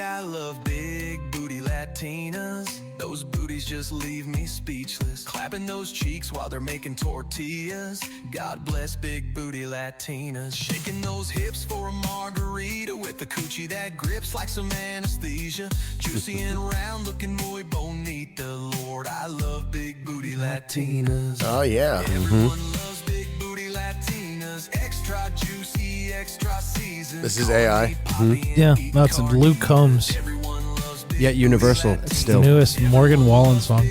I love big booty Latinas. Those booties just leave me speechless. Clapping those cheeks while they're making tortillas. God bless big booty Latinas. Shaking those hips for a margarita with the coochie that grips like some anesthesia. Juicy and round, looking muy bonita. Lord, I love big booty Latinas. Oh, yeah. Everyone loves big booty Latinas. Extra juicy, extra seasoned. This is AI. Yeah, that's Luke Combs. Yeah, Universal. It's Still. the newest Morgan Wallen song.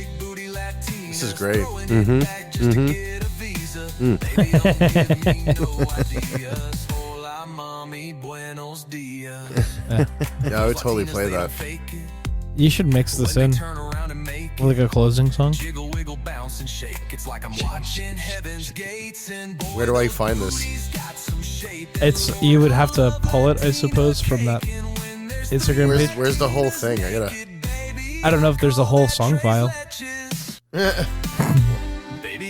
This is great. Yeah, I would totally play that. You should mix this in with like a closing song. Where do I find this? It's you would have to pull it, I suppose, from that Instagram page. Where's the whole thing? I don't know if there's a whole song file.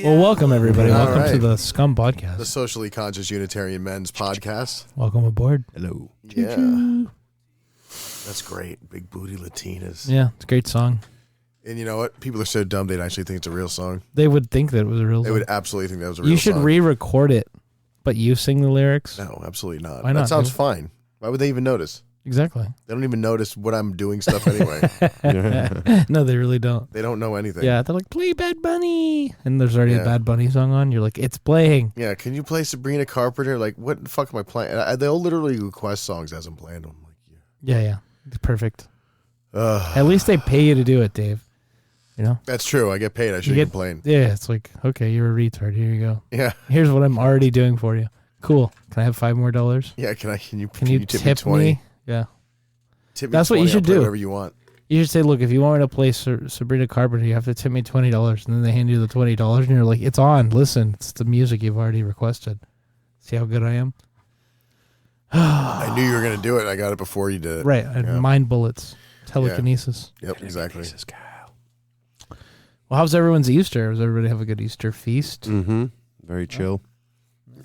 Well, welcome everybody. All Welcome to right. the Scum Podcast. The Socially Conscious Unitarian Men's Podcast. Welcome aboard. Hello. Yeah. That's great. Big booty Latinas. Yeah, it's a great song. And you know what? People are so dumb they'd actually think it's a real song. They would think that it was a real They song. would absolutely think that was a real You should song. re-record it, but you sing the lyrics. No, absolutely not. Why not, That sounds dude? fine. Why would they even notice? Exactly. They don't even notice what I'm doing stuff anyway. No, they really don't. They don't know anything. Yeah, they're like, play Bad Bunny. And there's already Yeah. a Bad Bunny song on. You're like, it's playing. Yeah, can you play Sabrina Carpenter? Like, what the fuck am I playing? They'll literally request songs as I'm playing them. Like, Yeah. It's perfect. At least they pay you to do it, Dave. You know? that's true. I get paid. I shouldn't complain. Yeah, it's like, okay, you're a retard. Here you go. Yeah. Here's what I'm already doing for you. Cool. Can I have $5 more? Yeah, can you Tip me 20? me? Yeah. Tip me That's what 20, you should I'll play do. Whatever you want. You should say, look, if you want me to play Sabrina Carpenter, you have to tip me $20. And then they hand you the $20 and you're like, it's on. Listen, it's the music you've already requested. See how good I am? I knew you were going to do it. I got it before you did it. Right. Yeah. Mind bullets. Telekinesis. Yep, exactly. Well, how's everyone's Easter? Does everybody have a good Easter feast? Mm-hmm. Very chill.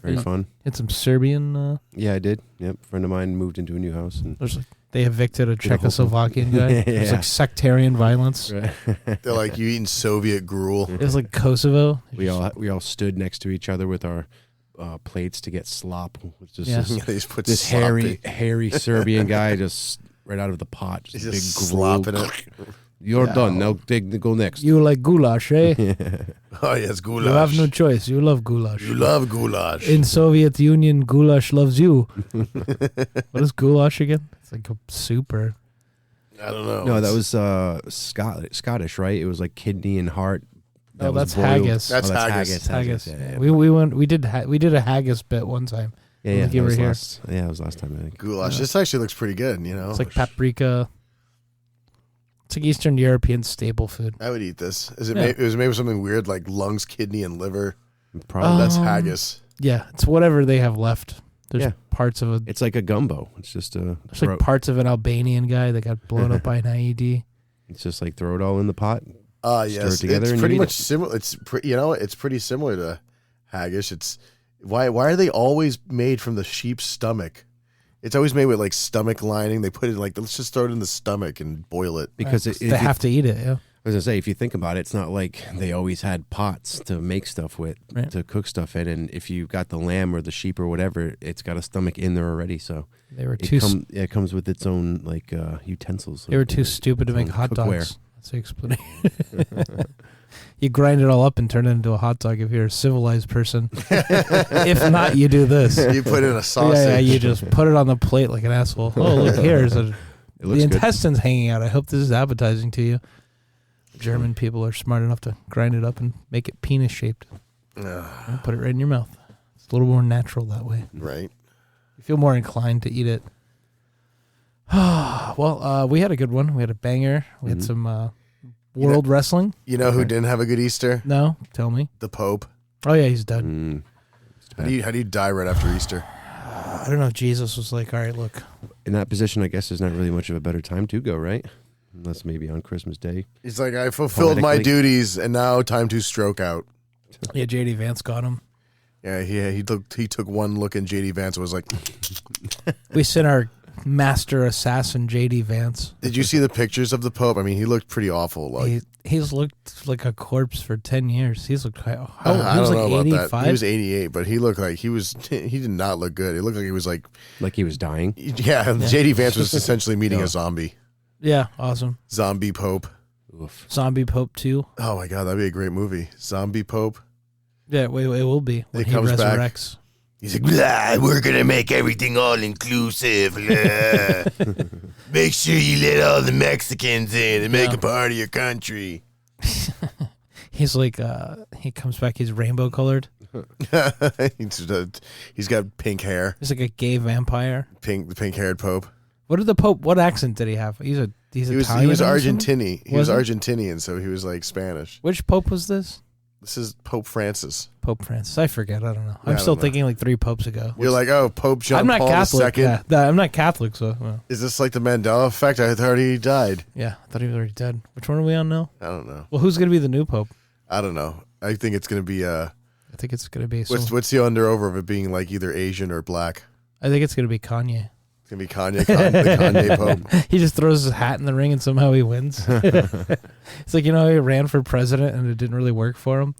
Very fun. Had some Serbian. Yeah, I did. Yep. A friend of mine moved into a new house. And There's like they evicted a Czechoslovakian guy. Yeah. There's like sectarian violence. Right. They're like, you eating Soviet gruel. It was like Kosovo. we all stood next to each other with our plates to get slop. Which is Yeah. They just put this slop hairy Serbian guy just right out of the pot. He's Just just big gruel. slopping it. You're done. Now go next. You like goulash, eh? Oh, yes, goulash. You have no choice. You love goulash. You love goulash. In Soviet Union, goulash loves you. What is goulash again? It's like a soup or... I don't know. No, that was Scottish, right? It was like kidney and heart. Oh, was that's boiled. haggis. That's Oh, haggis. Haggis. Yeah. We did a haggis bit one time. Yeah, I think you that were was here. it was last time, I think. Goulash. This actually looks pretty good, you know? It's like paprika. It's like Eastern European staple food. I would eat this. Is it? Yeah. It was maybe something weird like lungs, kidney, and liver. Probably. That's haggis. Yeah, it's whatever they have left. There's Yeah. parts of It's like a gumbo. It's just a There's like parts of an Albanian guy that got blown up by an IED. It's just like throw it all in the pot. Yes, Stir it together it's and pretty you eat much similar. It's it's pretty similar to haggis. It's why are they always made from the sheep's stomach? It's always made with like stomach lining. They put it in like, let's just throw it in the stomach and boil it. Because They have to eat it. Yeah. I was gonna say, if you think about it, it's not like they always had pots to make stuff with, Right. to cook stuff in. And if you got the lamb or the sheep or whatever, it's got a stomach in there already. So They were it, too. it comes with its own like utensils. They were too stupid to its make own hot cookware. dogs. That's the explanation. You grind it all up and turn it into a hot dog if you're a civilized person. If not, you do this. You put in a sausage. Yeah, you just put it on the plate like an asshole. Oh, look, here's It the looks good. intestines hanging out. I hope this is appetizing to you. German people are smart enough to grind it up and make it penis shaped. And put it right in your mouth. It's a little more natural that way. Right. You feel more inclined to eat it. Well, we had a good one. We had a banger. We had some world wrestling. You know who didn't have a good Easter? No, tell me. The Pope. Oh yeah, he's done. How do you die right after Easter? I don't know. Jesus was like, all right, look. In that position, I guess there's not really much of a better time to go, right? Unless maybe on Christmas Day. He's like, I fulfilled my Poetically. duties, and now time to stroke out. Yeah, JD Vance got him. Yeah, he took one look in JD Vance and was like, We sent our master assassin J.D. Vance. Did you see the pictures of the Pope? I mean, he looked pretty awful. Like He's looked like a corpse for 10 years. He's looked I he was don't know like about 85. that. He was 88, but he looked like he did not look good. It looked like he was like Like he was dying. yeah. JD Vance was essentially meeting a zombie. Yeah, awesome. Zombie Pope. Oof. Zombie Pope 2. Oh my god, that'd be a great movie. Zombie Pope. Yeah, it will be when He he comes back. resurrects. He's like, "Blah, we're gonna make everything all inclusive. Blah. Make sure you let all the Mexicans in and make them part of your country." He's like, he comes back, he's rainbow colored. He's got pink hair. He's like a gay vampire. The pink haired Pope. What accent did he have? He's Italian. He was or something? Argentinian. He was Argentinian, so he was like Spanish. Which Pope was this? This is Pope Francis. Pope Francis. I forget. I don't know. I I'm don't still know. thinking like 3 popes ago. You're like, oh, Pope John I'm not Paul Catholic. II. Yeah, I'm not Catholic, so well, Is this like the Mandela effect? I thought he died. yeah. I thought he was already dead. Which one are we on now? I don't know. Well, who's gonna be the new pope? I don't know. I think it's gonna be I think it's gonna be. what's the under over of it being like either Asian or black? I think it's gonna be Kanye. It's gonna be Kanye, the Kanye Pope. He just throws his hat in the ring and somehow he wins. It's like, how he ran for president and it didn't really work for him.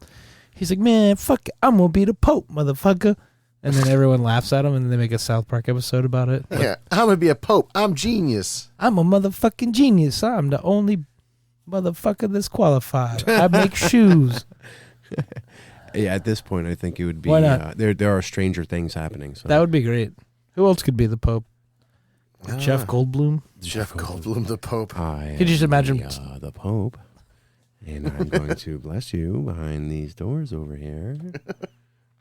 He's like, man, fuck, I'm gonna be the Pope, motherfucker. And then everyone laughs at him and then they make a South Park episode about it. Yeah, I'm gonna be a Pope. I'm genius. I'm a motherfucking genius. I'm the only motherfucker that's qualified. I make shoes. Yeah, at this point, I think it would be. Why not? There are stranger things happening. So That would be great. Who else could be the Pope? Jeff Goldblum? Jeff Goldblum, the Pope. I Could you just am imagine- the Pope, and I'm going to bless you behind these doors over here.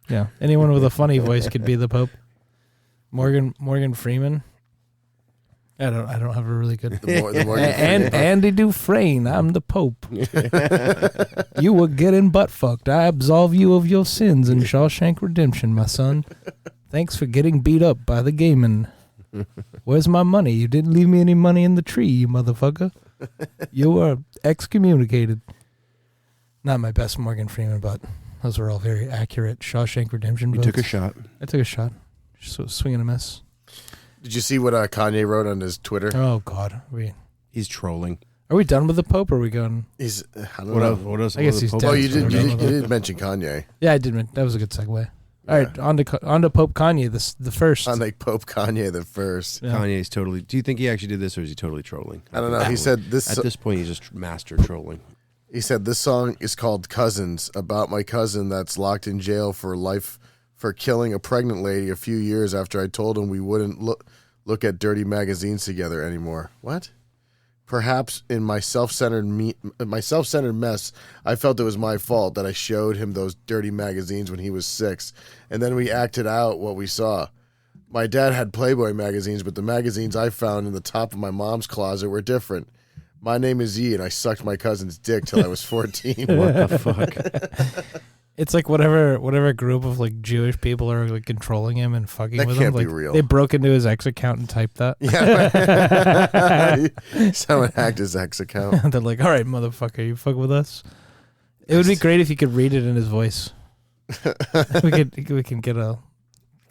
Yeah. Anyone with a funny voice could be the Pope. Morgan Freeman. I don't have a really good. The Morgan And Freeman. Andy Dufresne, I'm the Pope. You were getting butt fucked. I absolve you of your sins in Shawshank Redemption, my son. Thanks for getting beat up by the gay man. Where's my money? You didn't leave me any money in the tree, you motherfucker. You were excommunicated. Not my best Morgan Freeman, but those were all very accurate Shawshank Redemption You votes. took a shot. I took a shot. Just a swing and a miss. Did you see what Kanye wrote on his Twitter? Oh, God. He's trolling. Are we done with the Pope or are we going? He's I don't What know. else? What else? I guess what he's other dead. Oh, Pope- you That's what did. we're You did mention Kanye. Yeah, I did. That was a good segue. All right, on to Pope Kanye, the first. On like Pope Kanye the first. Yeah. Kanye's totally. Do you think he actually did this, or is he totally trolling? I don't know. He said this. At this point, he's just master trolling. He said this song is called "Cousins," about my cousin that's locked in jail for life for killing a pregnant lady a few years after I told him we wouldn't look at dirty magazines together anymore. What? Perhaps in my self-centered mess, I felt it was my fault that I showed him those dirty magazines when he was 6, and then we acted out what we saw. My dad had Playboy magazines, but the magazines I found in the top of my mom's closet were different. My name is E, and I sucked my cousin's dick till I was 14. What the fuck? It's like whatever group of like Jewish people are like controlling him and fucking That with can't him. be Like real. they broke into his ex account and typed that. Yeah. Someone hacked his ex account. They're like, "All right, motherfucker, you fuck with us." It would be great if you could read it in his voice. we can get a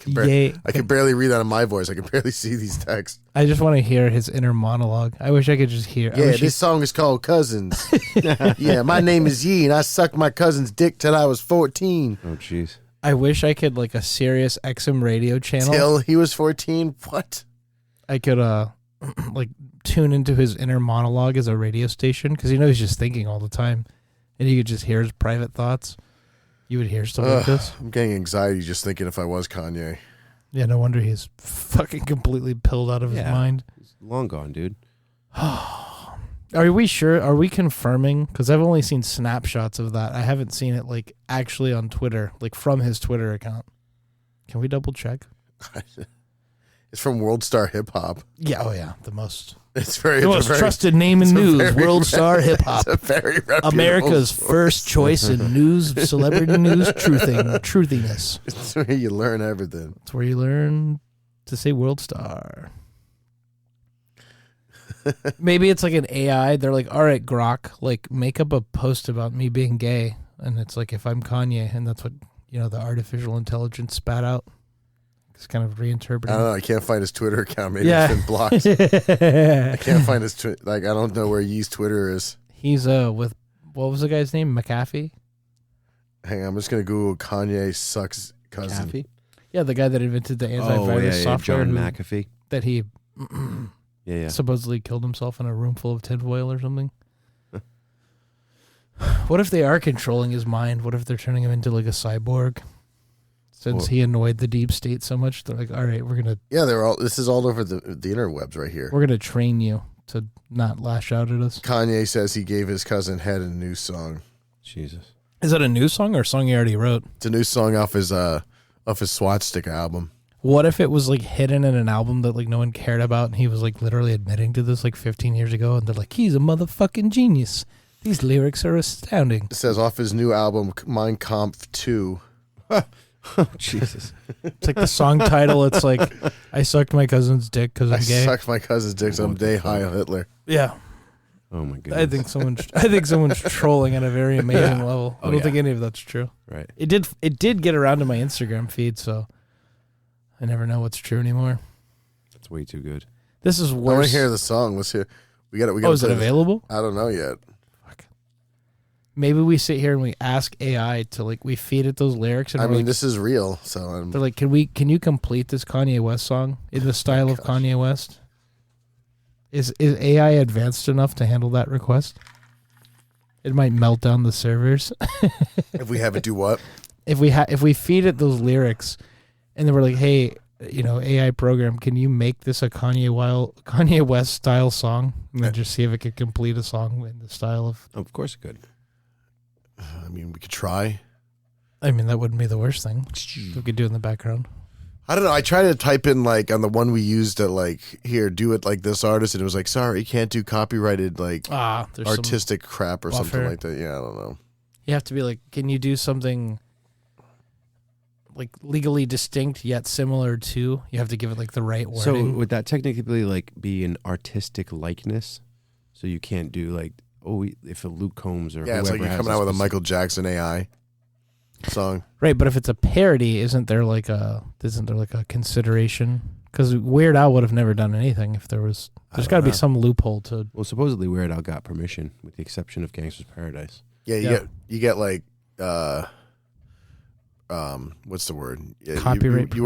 yay. I can barely read that in my voice. I can barely see these texts. I just want to hear his inner monologue. I wish I could just hear. I Yeah, wish this song is called Cousins. Yeah, my name is Yee, and I sucked my cousin's dick till I was 14. Oh, jeez. I wish I could like a Sirius XM radio channel. Till he was 14? What? I could like tune into his inner monologue as a radio station because he's just thinking all the time, and you could just hear his private thoughts. You would hear stuff like this. I'm getting anxiety just thinking if I was Kanye. Yeah, no wonder he's fucking completely pilled out of his mind. He's long gone, dude. Are we sure? Are we confirming? Because I've only seen snapshots of that. I haven't seen it like actually on Twitter, like from his Twitter account. Can we double check? It's from World Star Hip Hop. Yeah. Oh yeah. The most It's very trusted name in news. World Star Hip Hop. It's a very reputable America's source. first choice in news, celebrity news, truthiness. It's where you learn everything. It's where you learn to say World Star. Maybe it's like an AI. They're like, all right, Grok, like make up a post about me being gay. And it's like if I'm Kanye, and that's what, the artificial intelligence spat out. He's kind of I reinterpreting. don't know. I can't find his Twitter account. Maybe Yeah. it's been blocked. I can't find his I don't know where Yee's Twitter is. He's with what was the guy's name? McAfee. Hang on, I'm just gonna Google Kanye sucks cousin. Caffey? Yeah, the guy that invented the antivirus software. John who- McAfee. That he Yeah. supposedly killed himself in a room full of tinfoil or something. What if they are controlling his mind? What if they're turning him into like a cyborg? Since he annoyed the deep state so much, they're like, "All right, we're gonna Yeah, this is all over the interwebs right here. we're gonna train you to not lash out at us." Kanye says he gave his cousin Head a new song. Jesus. Is that a new song or a song he already wrote? It's a new song off his Swastika album. What if it was like hidden in an album that like no one cared about, and he was like literally admitting to this like 15 years ago, and they're like, "He's a motherfucking genius. These lyrics are astounding." It says off his new album Mein Kampf 2. Oh, Jesus. It's like the song title. It's like, "I sucked my cousin's dick because I I'm gay." sucked my cousin's dick someday. Hi Hitler. Yeah, Oh, my goodness. I think someone's trolling at a very amazing level. I Oh, don't yeah. think any of that's true. Right. It did get around to my Instagram feed, so I never know what's true anymore. That's way too good. This is I want worse. to hear the song. Let's hear. We got it. Oh, is it available? I don't know yet. Maybe we sit here and we ask AI to like we feed it those lyrics, and I we're mean, like, this is real. So they're like, can you complete this Kanye West song in the style of Kanye West? Is AI advanced enough to handle that request? It might melt down the servers. if we have it do what? If we feed it those lyrics, and then we're like, hey, AI program, can you make this a Kanye West style song, and then just see if it could complete a song in the style of. Of course it could. I mean, we could try. I mean, that wouldn't be the worst thing we could do in the background. I don't know. I tried to type in like on the one we used to like here do it like this artist, and it was like, sorry, you can't do copyrighted like There's artistic crap or something buffer. like that. Yeah, I don't know. You have to be like, can you do something like legally distinct yet similar to? You have to give it like the right So wording. would that technically like be an artistic likeness? So you can't do like, if a Luke Combs or Yeah, it's like whoever you're has coming out with a specific- Michael Jackson AI song. Right, but if it's a parody, isn't there like a consideration? Because Weird Al would have never done anything if there's got to be some loophole to. Well, supposedly Weird Al got permission, with the exception of Gangsta's Paradise. Yeah, Yeah. you get like what's the word? Yeah, Copyright you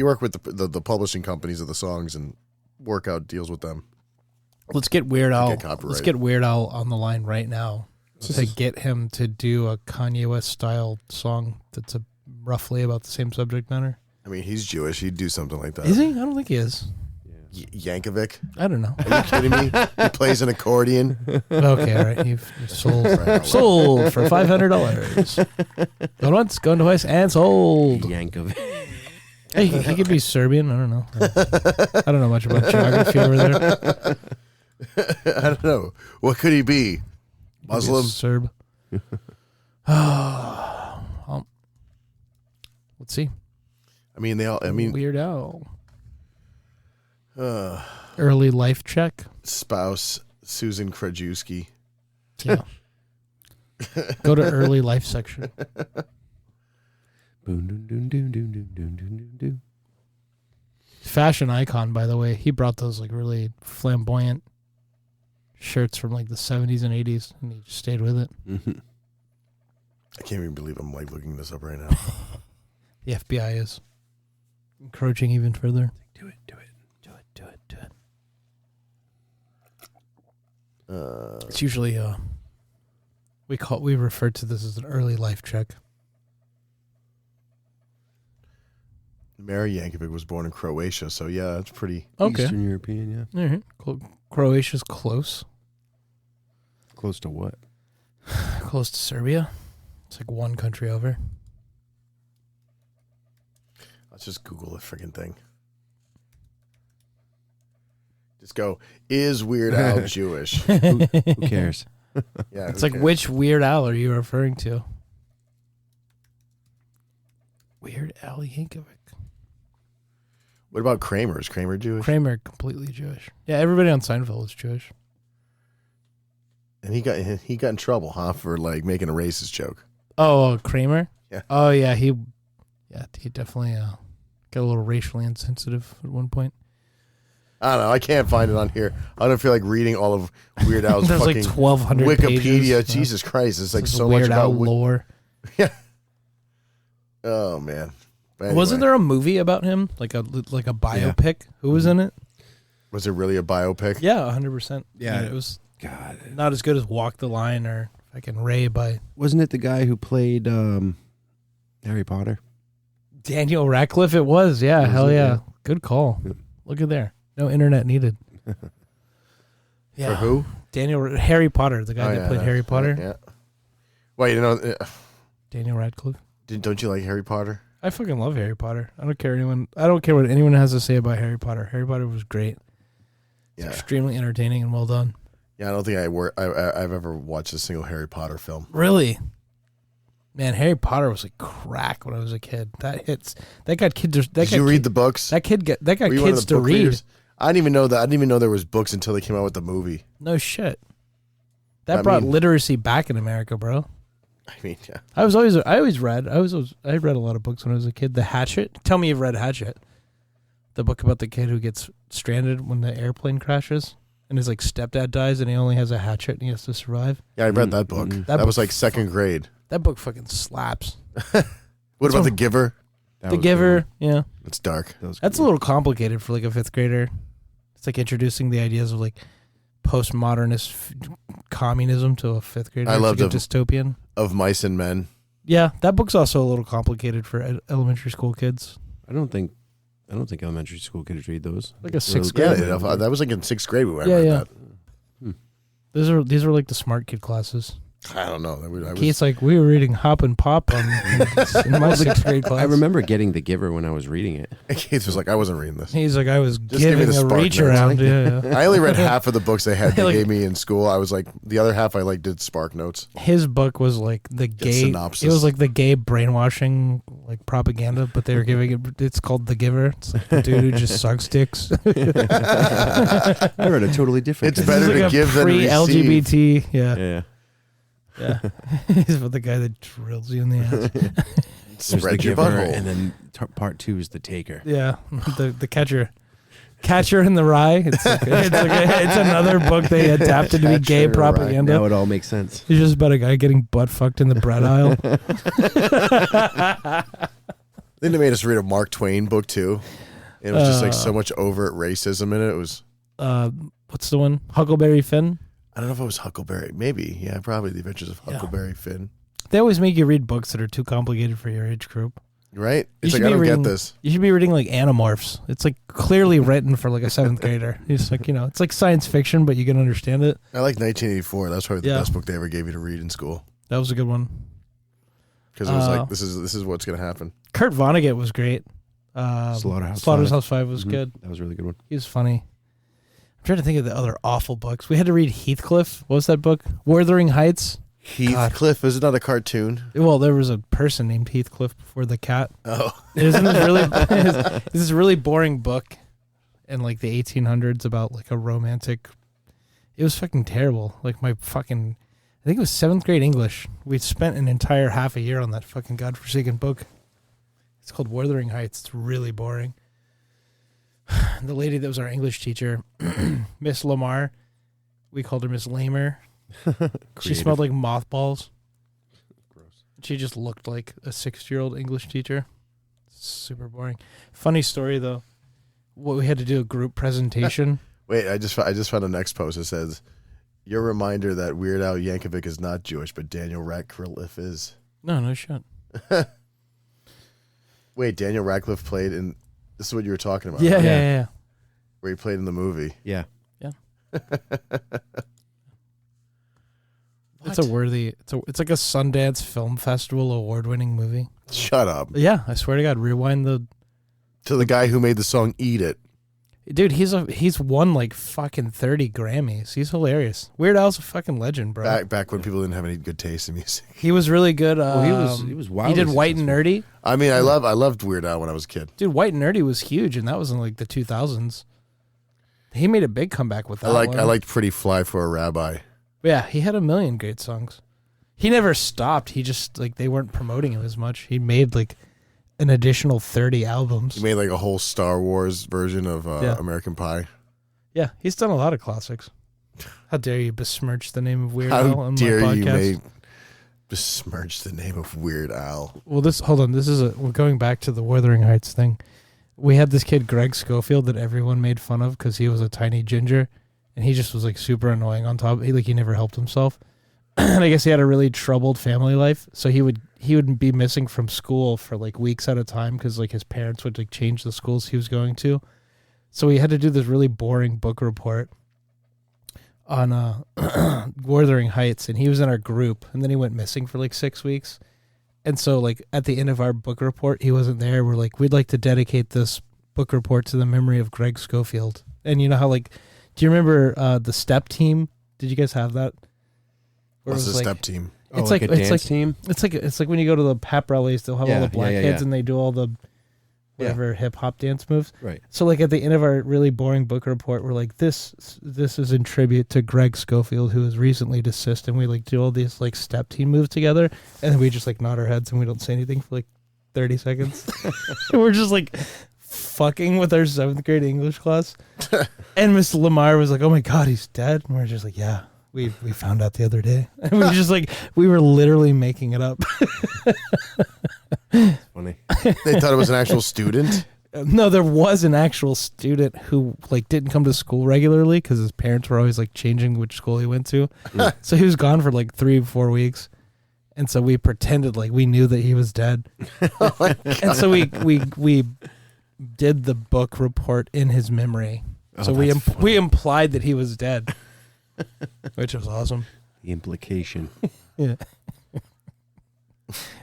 work with the publishing companies of the songs and work out deals with them. Let's get Weird Al. get copyright. Let's get Weird Al on the line right now to get him to do a Kanye West style song that's roughly about the same subject matter. I mean, he's Jewish. He'd do something like that. Is he? I don't think he is. Yankovic? I don't know. Are you kidding me? He plays an accordion. Okay, all right. You've sold for $500. Going once, going twice, and sold. Yankovic. Hey, he could be Serbian. I don't know. I don't know much about geography over there. I don't know. What could he be? Muslim? Serb. Well, let's see. I mean, Weird Al. Early life check. spouse Susan Krajewski. Yeah. Go to early life section. Boom, doom, doom, doom, doom, doom, doom, doom, doom, doom. Fashion icon, by the way. He brought those like really flamboyant shirts from like the 70s and 80s, and he just stayed with it. Mhm. I can't even believe I'm like looking this up right now. The FBI is encroaching even further. Do it, do it. Do it, do it, do it. It's usually we refer to this as an early life check. Mary Yankovic was born in Croatia, so yeah, it's pretty. Okay. Eastern European, yeah. All right. Croatia's close. Close to what? Close to Serbia. It's like one country over. Let's just Google the freaking thing. Just go, is Weird Al Jewish? Who cares? Yeah, It's who like, cares? which Weird Al are you referring to? Weird Al Yankovic. What about Kramer? Is Kramer Jewish? Kramer, completely Jewish. Yeah, everybody on Seinfeld is Jewish. And he got in trouble, huh, for like making a racist joke. Oh, Kramer? Yeah. Oh, yeah, he definitely Got a little racially insensitive at one point. I don't know. I can't find it on here. I don't feel like reading all of Weird Al's There's fucking like 1,200 Wikipedia. pages. Jesus Christ. It's like This is so Weird much about Al lore. Yeah. Oh, man. But anyway. Wasn't there a movie about him? Like a biopic? Who was in it? Was it really a biopic? Yeah, 100%. Yeah. It was God. not as good as Walk the Line or fucking Ray by Wasn't it the guy who played Harry Potter? Daniel Radcliffe. It was. Yeah, Was hell it? yeah. Yeah. Good call. Look at there. No internet needed. Yeah. For who? Harry Potter, the guy that played Harry Potter. Yeah. Well, you know, Daniel Radcliffe. don't you like Harry Potter? I fucking love Harry Potter. I don't care what anyone has to say about Harry Potter. Harry Potter was great. It's Yeah. extremely entertaining and well done. Yeah, I don't think I've ever watched a single Harry Potter film. Really? Man, Harry Potter was like crack when I was a kid. That got kids. Did you read the books? That got Were you one of kids the to book read. readers? I didn't even know that. I didn't even know there was books until they came out with the movie. No shit. That I brought mean- literacy back in America, bro. I mean, yeah. I read a lot of books when I was a kid. The Hatchet. Tell me you've read Hatchet. The book about the kid who gets stranded when the airplane crashes and his like stepdad dies and he only has a hatchet and he has to survive. Yeah, I read that book. Mm-hmm. That book was like second grade. That book fucking slaps. What about The Giver? The Giver, yeah. It's dark. That's a little complicated for like a fifth grader. It's like introducing the ideas of like postmodernist communism to a fifth grader. I It's loved like a it. dystopian. Of Mice and Men. Yeah, that book's also a little complicated for elementary school kids. I don't think elementary school kids read those. Like a sixth Yeah, grade. that was like in sixth grade when I Yeah, read yeah. that. These are like the smart kid classes. I don't know. Keith's like, we were reading Hop and Pop in my sixth grade class. I remember getting The Giver when I was reading it. Keith was like, I wasn't reading this. He's like, I was Just give me giving the a spark reach notes. around. Yeah. I only read half of the books they Like- gave me in school. I was like, the other half I like did Spark Notes. His book was like the gay synopsis. It was like the gay brainwashing like propaganda, but they were giving it. It's called The Giver. It's like the dude who just sucks dicks. I read a totally different. It's thing. better to like give than receive. pre-LGBT. Yeah, Yeah. yeah. He's the guy that drills you in the ass. There's Spread The your Giver, butthole. and then part 2 is The Taker. Yeah, the Catcher in the Rye. It's another book they adapted to be Catcher gay in the Rye. propaganda. Now it all makes sense. It's just about a guy getting butt fucked in the bread aisle. Then they made us read a Mark Twain book too. It was just like Uh, so much overt racism in it. It was, What's the one? Huckleberry Finn. I don't know if it was Huckleberry. Maybe. Yeah, probably The Adventures of Huckleberry Finn. They always make you read books that are too complicated for your age group. Right? You It's should like, I be don't reading- get this. You should be reading like Animorphs. It's like clearly written for like a seventh grader. It's like, it's like science fiction, but you can understand it. I like 1984. That's probably the Yeah. best book they ever gave you to read in school. That was a good one. Because it was like, this is what's going to happen. Kurt Vonnegut was great. Slaughterhouse 5 was Mhm. good. That was a really good one. He was funny. I'm trying to think of the other awful books. We had to read Heathcliff. What was that book? Wuthering Heights. Heathcliff, is it not a cartoon? Well, there was a person named Heathcliff before the cat. Oh. Isn't this really this really boring book in like the 1800s about like a romantic. It was fucking terrible. Like I think it was 7th grade English. We spent an entire half a year on that fucking godforsaken book. It's called Wuthering Heights. It's really boring. The lady that was our English teacher, Miss Lamar, we called her Miss Lamer. She Creative. smelled like mothballs. Gross. She just looked like a 6-year-old English teacher. Super boring. Funny story though. What we had to do a group presentation. Wait, I just found the next post. It says, your reminder that Weird Al Yankovic is not Jewish, but Daniel Radcliffe is. No shit. Wait, Daniel Radcliffe played in. This is what you were talking about. Yeah, right? yeah. Where he played in the movie. Yeah. It's a worthy. It's like a Sundance Film Festival award-winning movie. Shut up. Yeah, I swear to God. Rewind the To the guy who made the song "Eat It." dude. He's won like fucking 30 Grammys. He's hilarious. Weird Al's a fucking legend, bro. Back when people didn't have any good taste in music. He was really good. He was He wildly did White and successful. Nerdy. I mean, I loved Weird Al when I was a kid. Dude, White and Nerdy was huge, and that was in like the 2000s. He made a big comeback with that. I one. liked "Pretty Fly for a Rabbi." Yeah, he had a million great songs. He never stopped. He just like they weren't promoting him as much. He made like an additional 30 albums. He made like a whole Star Wars version of Yeah. American Pie. Yeah, he's done a lot of classics. How dare you besmirch the name of Weird Al How on dare my you podcast? besmirch the name of Weird Al? Well, hold on. We're going back to the Wuthering Heights thing. We had this kid, Greg Schofield, that everyone made fun of because he was a tiny ginger, and he just was like super annoying on top. He never helped himself. And I guess he had a really troubled family life, so he would be missing from school for like weeks at a time because like his parents would like change the schools he was going to. So he had to do this really boring book report on Wuthering Heights, and he was in our group, and then he went missing for like 6 weeks. And so, like, at the end of our book report, he wasn't there. We're like, we'd like to dedicate this book report to the memory of Greg Schofield. And you know how, like, do you remember the step team? Did you guys have that? Where What's it the was like, step team? It's like like a it's dance like team. it's like when you go to the pep rallies, they'll have all Yeah, the black yeah, kids yeah. and they do all the whatever hip hop dance moves. Right. So like at the end of our really boring book report, we're like, this is in tribute to Greg Schofield, who was recently deceased, and we like do all these like step team moves together, and then we just like nod our heads and we don't say anything for like 30 seconds. And we're just like fucking with our 7th grade English class. And Miss Lamar was like, "Oh my God, he's dead." And we're just like, "Yeah, we found out the other day." And we just like, we were literally making it up. Funny. They thought it was an actual student. No, there was an actual student who like didn't come to school regularly because his parents were always like changing which school he went to. So he was gone for like 3-4 weeks, and so we pretended like we knew that he was dead. And so we did the book report in his memory. Oh, So that's we implied that he was dead, which was awesome. The implication. Yeah.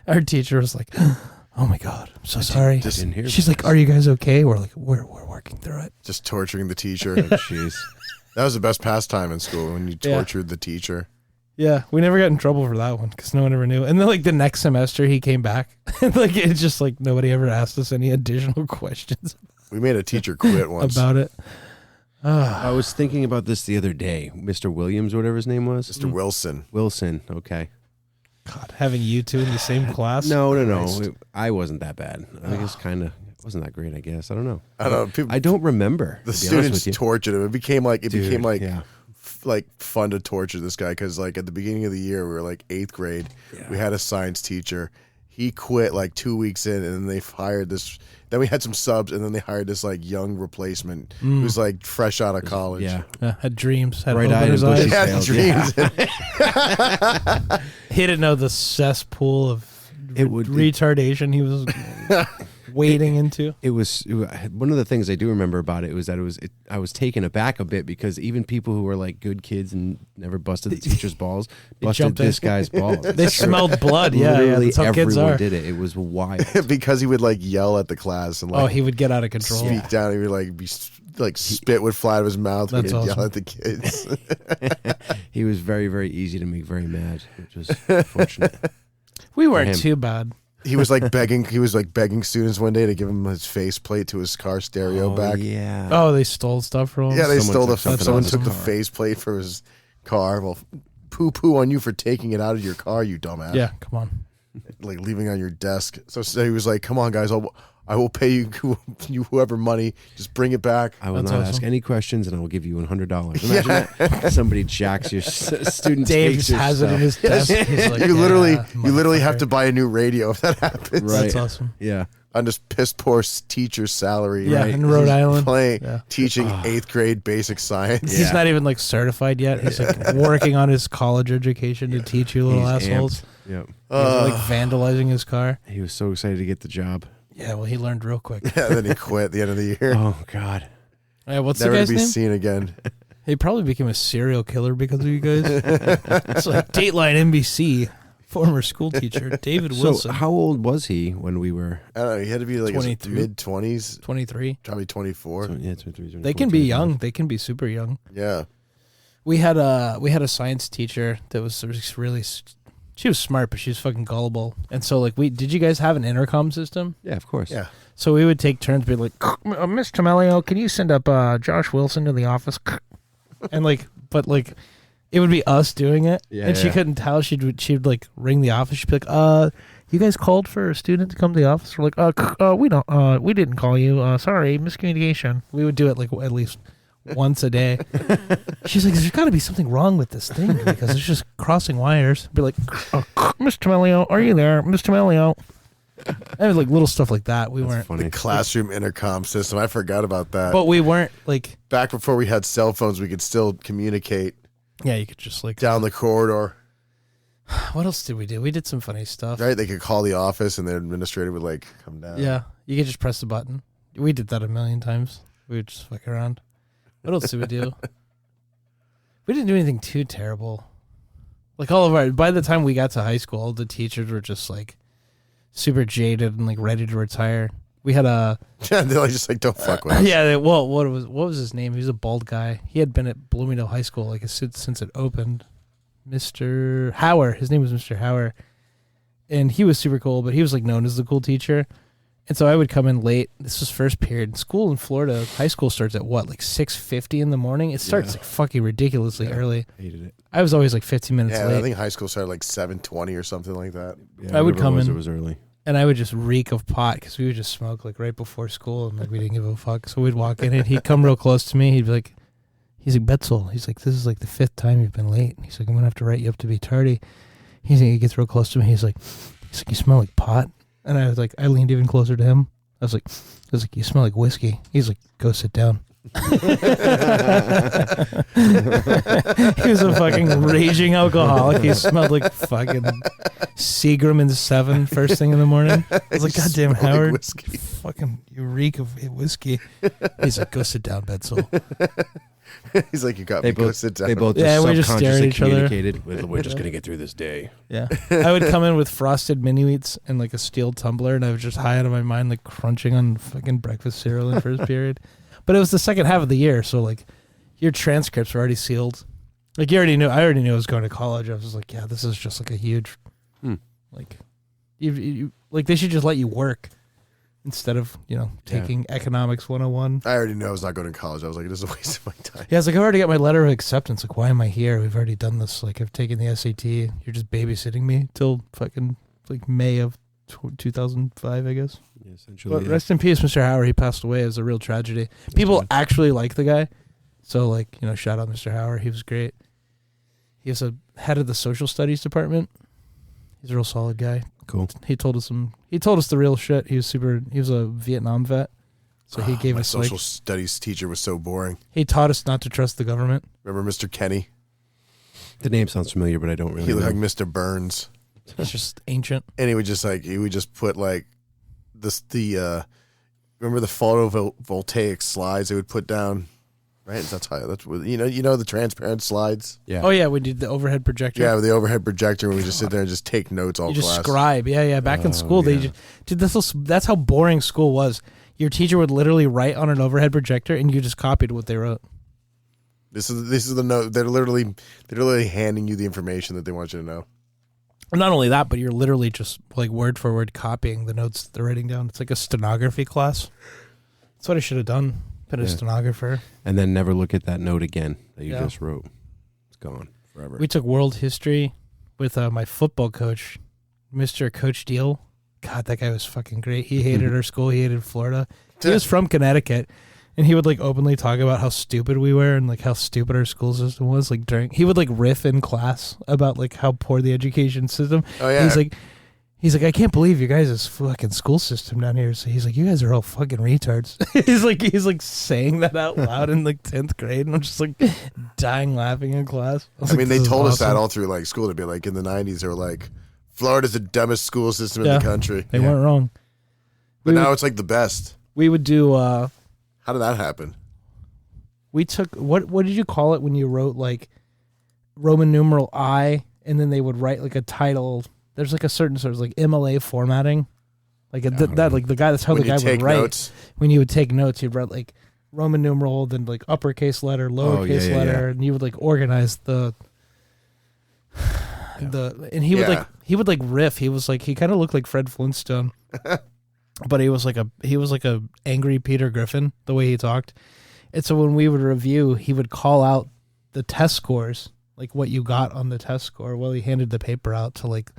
Our teacher was like, "Oh my God, I'm so sorry." just didn't hear She's about like, "Are you guys okay?" We're like, "We're working through it." Just torturing the teacher. Jeez. That was the best pastime in school when you Yeah. tortured the teacher. Yeah, we never got in trouble for that one because no one ever knew. And then like the next semester he came back, and like it's just like nobody ever asked us any additional questions We made a teacher quit once. about it. I was thinking about this the other day. Mr. Williams, or whatever his name was. Mr. Wilson. Wilson. Okay. God, having you two in the same class. No. Christ. I wasn't that bad. I think it's kind of wasn't that great. I guess I don't know. I don't know. People, I don't remember. the to be honest students with you. tortured him. It became like Yeah. like fun to torture this guy because like at the beginning of the year we were like 8th grade. Yeah. We had a science teacher. He quit like 2 weeks in, and then they hired this. Then we had some subs, and then they hired this like young replacement who's like fresh out of college. Yeah. Had dreams, had Bright-eyed hope in his and eyes. He had Tailed, dreams. He didn't know the cesspool of would- retardation he was wading into. It was one of the things I do remember about it was that I was taken aback a bit because even people who were like good kids and never busted the teacher's balls busted jumped in. this guy's balls. They smelled blood. Yeah, Literally that's how kids everyone are. did it. It was wild. Because he would like yell at the class and like Oh, he would get out of control. speak down. He would like spit would fly out of his mouth. When That's he'd awesome. yell at the kids. He was very, very easy to make very mad, which was fortunate. We weren't him. too bad. He was like begging students one day to give him his faceplate to his car stereo back. Yeah. Oh, they stole stuff from him. Yeah, they Someone stole took something someone out of took his the car. faceplate for his car. Well, poo on you for taking it out of your car, you dumbass. Yeah, come on. Like leaving on your desk. So he was like, "Come on, guys, I will pay you whoever money. Just bring it back." I will That's not awesome. ask any questions, and I will give you $100. Imagine that. Somebody jacks your student. Dave takes just your has it in stuff. his desk. He's like, you "Yeah, literally have motherfucker." to buy a new radio if that happens. Right. That's awesome. Yeah. On this piss poor teacher's salary. Yeah, right? in Rhode Island. Playing Yeah. teaching 8th grade basic science. He's not even like certified yet. He's like working on his college education to teach you little He's assholes. amped. Yep. He was, like vandalizing his car. He was so excited to get the job. Yeah, well, he learned real quick. Yeah, then he quit at the end of the year. Oh God. Yeah, what's Never the to guy's be name? seen again. He probably became a serial killer because of you guys. It's like Dateline NBC, former school teacher David Wilson, So how old was he when we were? I don't know. He had to be like 22. mid-20s, 23. probably 24. Yeah, 23, They can be young. They can be super young. Yeah. We had a science teacher that was really. She was smart, but she was fucking gullible. And so, like, did you guys have an intercom system? Yeah, of course. Yeah. So we would take turns, be like, Miss Tamelio, can you send up Josh Wilson to the office? And but it would be us doing it, Yeah, and she yeah. couldn't tell. She'd like ring the office. She'd be like, you guys called for a student to come to the office? We're like, we don't, we didn't call you. Sorry, miscommunication. We would do it like at least once a day. She's like, there's got to be something wrong with this thing because it's just crossing wires. Be like, Mr. Melio, are you there? Mr. Melio. And like little stuff like that. We weren't funny. The classroom intercom system. I forgot about that. but we weren't like, Back before we had cell phones, we could still communicate yeah, you could just like, down the corridor. what else did we do? We did some funny stuff. Right? They could call the office and the administrator would like come down. Yeah, you could just press the button. We did that a million times. We would just fuck around. What else did we do? We didn't do anything too terrible. Like by the time we got to high school, all the teachers were just like super jaded and like ready to retire. We had a They're like, just like, don't fuck with us. yeah. Well, what was his name? He was a bald guy. He had been at Bloomingdale High School like since it opened. Mr. Hauer. His name was Mr. Hauer, and he was super cool. But he was like known as the cool teacher. And so I would come in late. This was first period. School in Florida, high school starts at what, like 6:50 in the morning? It starts like fucking ridiculously early. Hated it. I was always like 15 minutes Yeah, late. I think high school started like 7:20 or something like that. Yeah, I would whatever come it was, in- It was early. and I would just reek of pot because we would just smoke like right before school and like we didn't give a fuck. So we'd walk in and he'd come real close to me. He'd be like, Betzel. He's like, this is like the 5th time you've been late. He's like, I'm going to have to write you up to be tardy. He gets real close to me. He's like, you smell like pot. And I was like, I leaned even closer to him. I was like, you smell like whiskey. He's like, go sit down. He was a fucking raging alcoholic. He smelled like fucking Seagram and 7 first thing in the morning. I was like, God damn, Smell like Howard. whiskey. Fucking you reek of whiskey. He's like, go sit down, Betzel. He's like, you got They me. Go both, sit down. they both Yeah, just we just stared at subconsciously each other. communicated. We're just gonna get through this day. Yeah. I would come in with frosted mini wheats and like a steel tumbler, and I was just high out of my mind, like crunching on fucking breakfast cereal in first period. But it was the second half of the year, so like your transcripts were already sealed. Like I already knew I was going to college. I was just like, yeah, this is just like a huge like you like they should just let you work instead of, taking economics 101. I already knew I was not going to college. I was like, this is a waste of my time. Yeah, it's like I've already got my letter of acceptance. Like, why am I here? We've already done this. Like, I've taken the SAT. You're just babysitting me till fucking like May of 2005, I guess. Yeah, essentially. But rest in peace, Mr. Hauer. He passed away. It was a real tragedy. People actually like the guy. So, like, shout out Mr. Hauer. He was great. He was a head of the social studies department. He's a real solid guy. Cool. He told us the real shit. He was a Vietnam vet. So he gave My us social studies teacher was so boring. he taught us not to trust the government. Remember Mr. Kenny? The name sounds familiar, but I don't really He know. looked like Mr. Burns. It's just ancient. And he would just put like remember the photovoltaic slides they would put down, right? That's what the transparent slides. Yeah. Oh yeah, we did the overhead projector. Yeah, with the overhead projector, we just sit there and just take notes all You just class. scribe. Yeah. Back in school, that's how boring school was. Your teacher would literally write on an overhead projector, and you just copied what they wrote. This is the note. They're literally handing you the information that they want you to know. And not only that, but you're literally just like word for word copying the notes that they're writing down. It's like a stenography class. That's what I should have done. Been a stenographer. And then never look at that note again that you Yeah. just wrote. It's gone forever. We took world history with my football coach, Mr. Coach Deal. God, that guy was fucking great. He hated our school. He hated Florida. He was from Connecticut, and he would like openly talk about how stupid we were and like how stupid our school system was. Like he would like riff in class about like how poor the education system. Oh yeah. He's like, I can't believe you guys' fucking school system down here. So he's like, you guys are all fucking retards. he's like saying that out loud in like 10th grade, and I'm just like dying laughing in class. I mean, they this is told us that awesome. all through like school. To be like in the 90s, they were like, Florida's the dumbest school system in Yeah. the country. They weren't wrong. But now it's like the best. We would do. How did that happen? We took what did you call it when you wrote like Roman numeral I, and then they would write like a title. There's like a certain sort of like MLA formatting, like that like the guy. That's how When the you guy take would write. notes. When you would take notes, you'd write like Roman numeral, then like uppercase letter, lowercase yeah, letter, yeah. and you would like organize the. And he would Yeah. he would riff. He was like he kind of looked like Fred Flintstone, but he was like a angry Peter Griffin the way he talked. And so when we would review, he would call out the test scores, like what you got on the test score, while he handed the paper out to like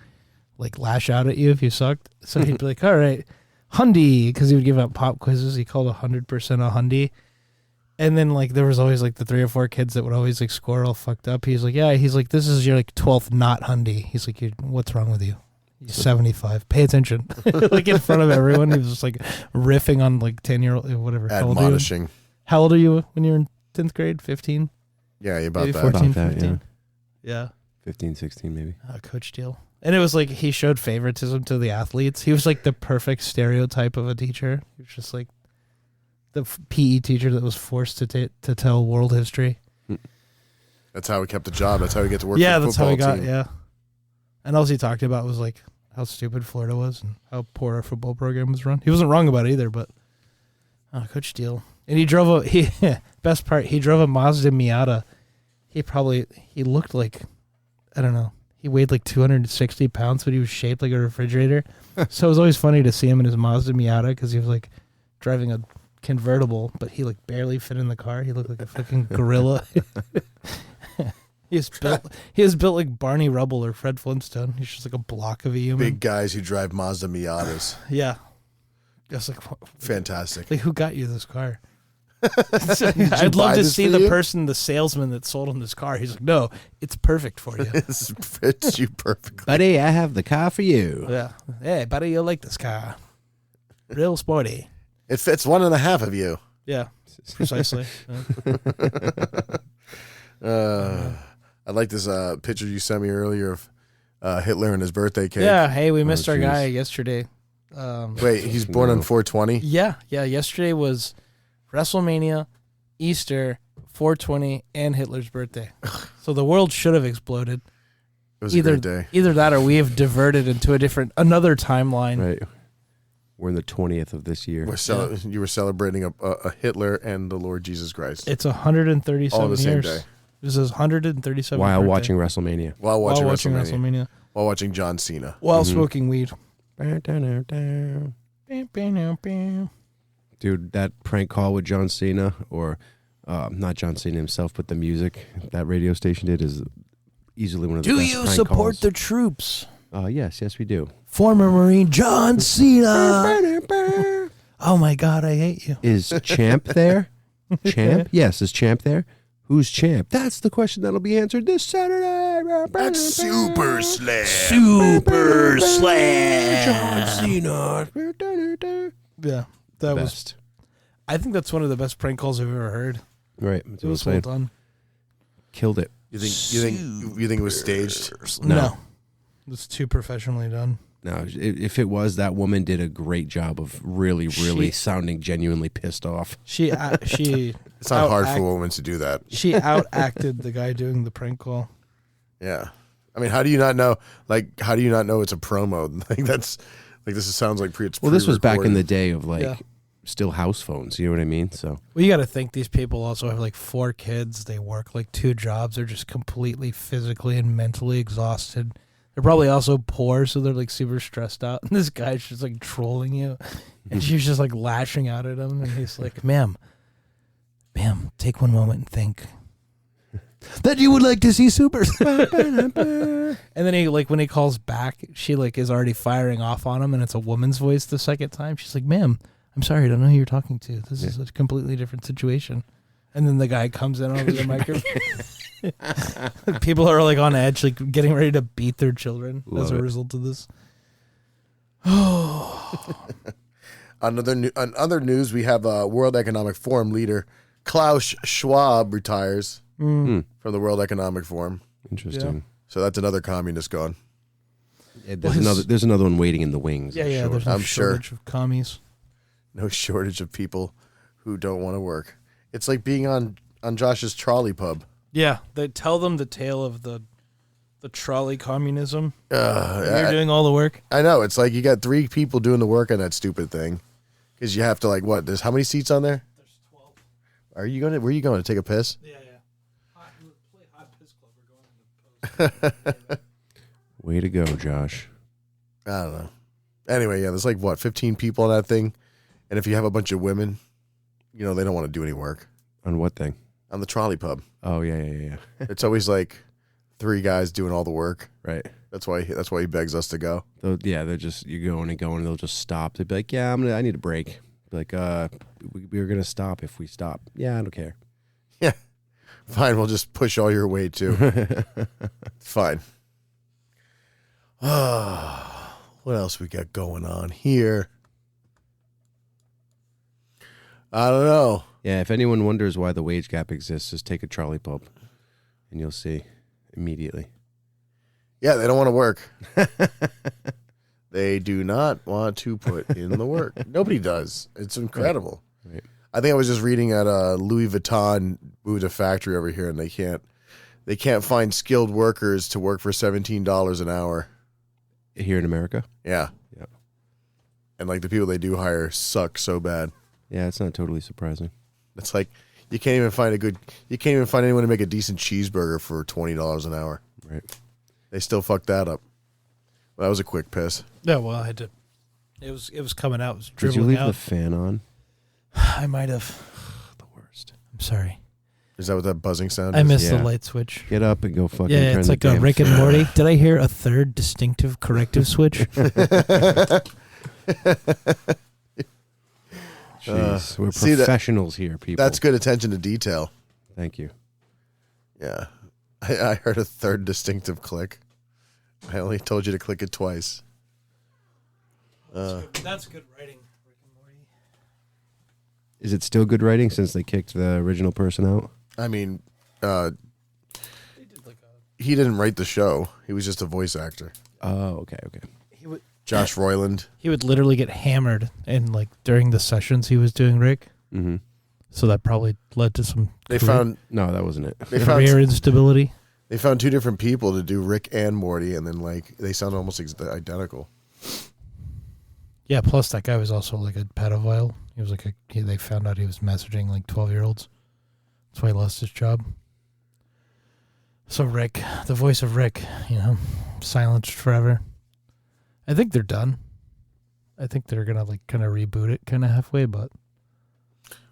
like lash out at you if you sucked. So he'd be like, all right, Hundy, because he would give out pop quizzes. He called 100% a Hundy. And then like there was always like the 3 or 4 kids that would always like score all fucked up. He's like, yeah, he's like, this is your like 12th not Hundy. He's like, what's wrong with you? You're 75. Pay attention. Like in front of everyone. He was just like riffing on like 10-year-old, whatever. Admonishing. How old are you when you were in 10th grade? 15? Yeah, about Maybe that. 14, About that, 15? Yeah. 15, 16 maybe. Coach Deal. And it was like he showed favoritism to the athletes. He was like the perfect stereotype of a teacher. He was just like the PE teacher that was forced to tell world history. That's how he kept the job. That's how he get to work. Yeah, for the that's how he football got. team. Yeah, and all he talked about was like how stupid Florida was and how poor our football program was run. He wasn't wrong about it either, but Coach Deal. And he drove best part, he drove a Mazda Miata. He looked like, I don't know, he weighed like 260 pounds, but he was shaped like a refrigerator. So it was always funny to see him in his Mazda Miata because he was like driving a convertible, but he like barely fit in the car. He looked like a fucking gorilla. He was built like Barney Rubble or Fred Flintstone. He's just like a block of a human. Big guys who drive Mazda Miatas. Yeah. I was like, Fantastic. like, who got you this car? I'd love to see the person, the salesman that sold him this car. He's like, no, it's perfect for you. This fits you perfectly. Buddy, I have the car for you. Yeah. Hey, buddy, you'll like this car. Real sporty. It fits 1.5 of you. Yeah, precisely. I like this picture you sent me earlier of Hitler and his birthday cake. Yeah, hey, we missed our jeez. guy yesterday. Wait, he's born on 420? Yeah, yesterday was WrestleMania, Easter, 420, and Hitler's birthday. So the world should have exploded. It was a great day. Either that or we have diverted into another timeline. Right. We're in the 20th of this year. You were celebrating a Hitler and the Lord Jesus Christ. It's 137 all the same years. day. This is 137 While birthday. watching WrestleMania. While watching WrestleMania. WrestleMania. While watching John Cena. While smoking weed. Dude, that prank call with John Cena, or not John Cena himself, but the music that radio station did is easily one of the Do best you prank support calls. the troops? Yes, we do. Former Marine John Cena. Oh my God, I hate you. Is Champ there? Champ? Yes, is Champ there? Who's Champ? That's the question that'll be answered this Saturday. That's Super Slam. Super Slam. John Cena. Yeah, that was. Best. I think that's one of the best prank calls I've ever heard. Right. It was well done. Killed it. You think it was staged? No. It's too professionally done. No, if it was, that woman did a great job of really sounding genuinely pissed off. She It's not hard for a woman to do that. She outacted the guy doing the prank call. Yeah. I mean, how do you not know? Like, how do you not know it's a promo? Like, that's like this sounds like this was back in the day of like Yeah. still house phones. You know what I mean? So Well, you got to think these people also have like 4 kids. They work like 2 jobs. They're just completely physically and mentally exhausted. They're probably also poor, so they're like super stressed out. And this guy's just like trolling you, and she's just like lashing out at him. And he's like, "Ma'am, take one moment and think that you would like to see Super." And then he like when he calls back, she like is already firing off on him, and it's a woman's voice the second time. She's like, "Ma'am, I'm sorry, I don't know who you're talking to. This is a completely different situation." And then the guy comes in over the microphone. People are like on edge, like getting ready to beat their children as a result of this. On other news, we have World Economic Forum leader Klaus Schwab retires from the World Economic Forum. interesting. Yeah. So that's another communist gone. Yeah, there's another one waiting in the wings. Yeah, I'm yeah. sure. There's no I'm sure. shortage of commies. No shortage of people who don't want to work. It's like being on Josh's trolley pub. Yeah, they tell them the tale of the trolley communism. You're doing all the work. I know. It's like you got 3 people doing the work on that stupid thing. Because you have to like what? There's how many seats on there? There's 12. Where are you going to take a piss? Yeah. Play hot piss club. We're going to post. Way to go, Josh. I don't know. Anyway, yeah, there's like what, 15 people on that thing, and if you have a bunch of women, they don't want to do any work On what thing? on the trolley pub. Oh yeah. It's always like 3 guys doing all the work. Right. That's why he begs us to go. They're just you're going and going. And they'll just stop. They'd be like, "Yeah, I need a break." Be like, we were gonna stop if we stop. Yeah, I don't care. Yeah, fine. We'll just push all your weight too. Fine. What else we got going on here? I don't know. Yeah, if anyone wonders why the wage gap exists, just take a Charlie Pub, and you'll see immediately. Yeah, they don't want to work. They do not want to put in the work. Nobody does. It's incredible. Right. I think I was just reading at Louis Vuitton moved a factory over here, and they can't find skilled workers to work for $17 an hour Here in America? Yeah. Yeah. And like the people they do hire suck so bad. Yeah, it's not totally surprising. It's like you can't even find anyone to make a decent cheeseburger for $20 an hour. Right. They still fucked that up. Well, that was a quick piss. Yeah, well, I had to. It was coming out. It was Did dribbling you leave out. the fan on? I might have. The worst. I'm sorry. Is that what that buzzing sound I is? missed Yeah. the light switch. Get up and go fucking Yeah, turn it's the like a damn Rick and fan. Morty. Did I hear a third distinctive corrective switch? Jeez, we're see that- professionals here, people. That's good attention to detail. Thank you. Yeah. I heard a third distinctive click. I only told you to click it twice. That's good writing, Rick and Morty. Is it still good writing since they kicked the original person out? I mean, he didn't write the show. He was just a voice actor. Oh, okay. Josh Roiland. He would literally get hammered, and like during the sessions he was doing Rick. Mm-hmm. So that probably led to some They found No, that wasn't it. they found career instability. they found 2 different people to do Rick and Morty, and then like they sound almost identical. Yeah, plus that guy was also like a pedophile. He was like they found out he was messaging like 12-year-olds. That's why he lost his job. So Rick, the voice of Rick, silenced forever. I think they're done. I think they're gonna like kind of reboot it kind of halfway, but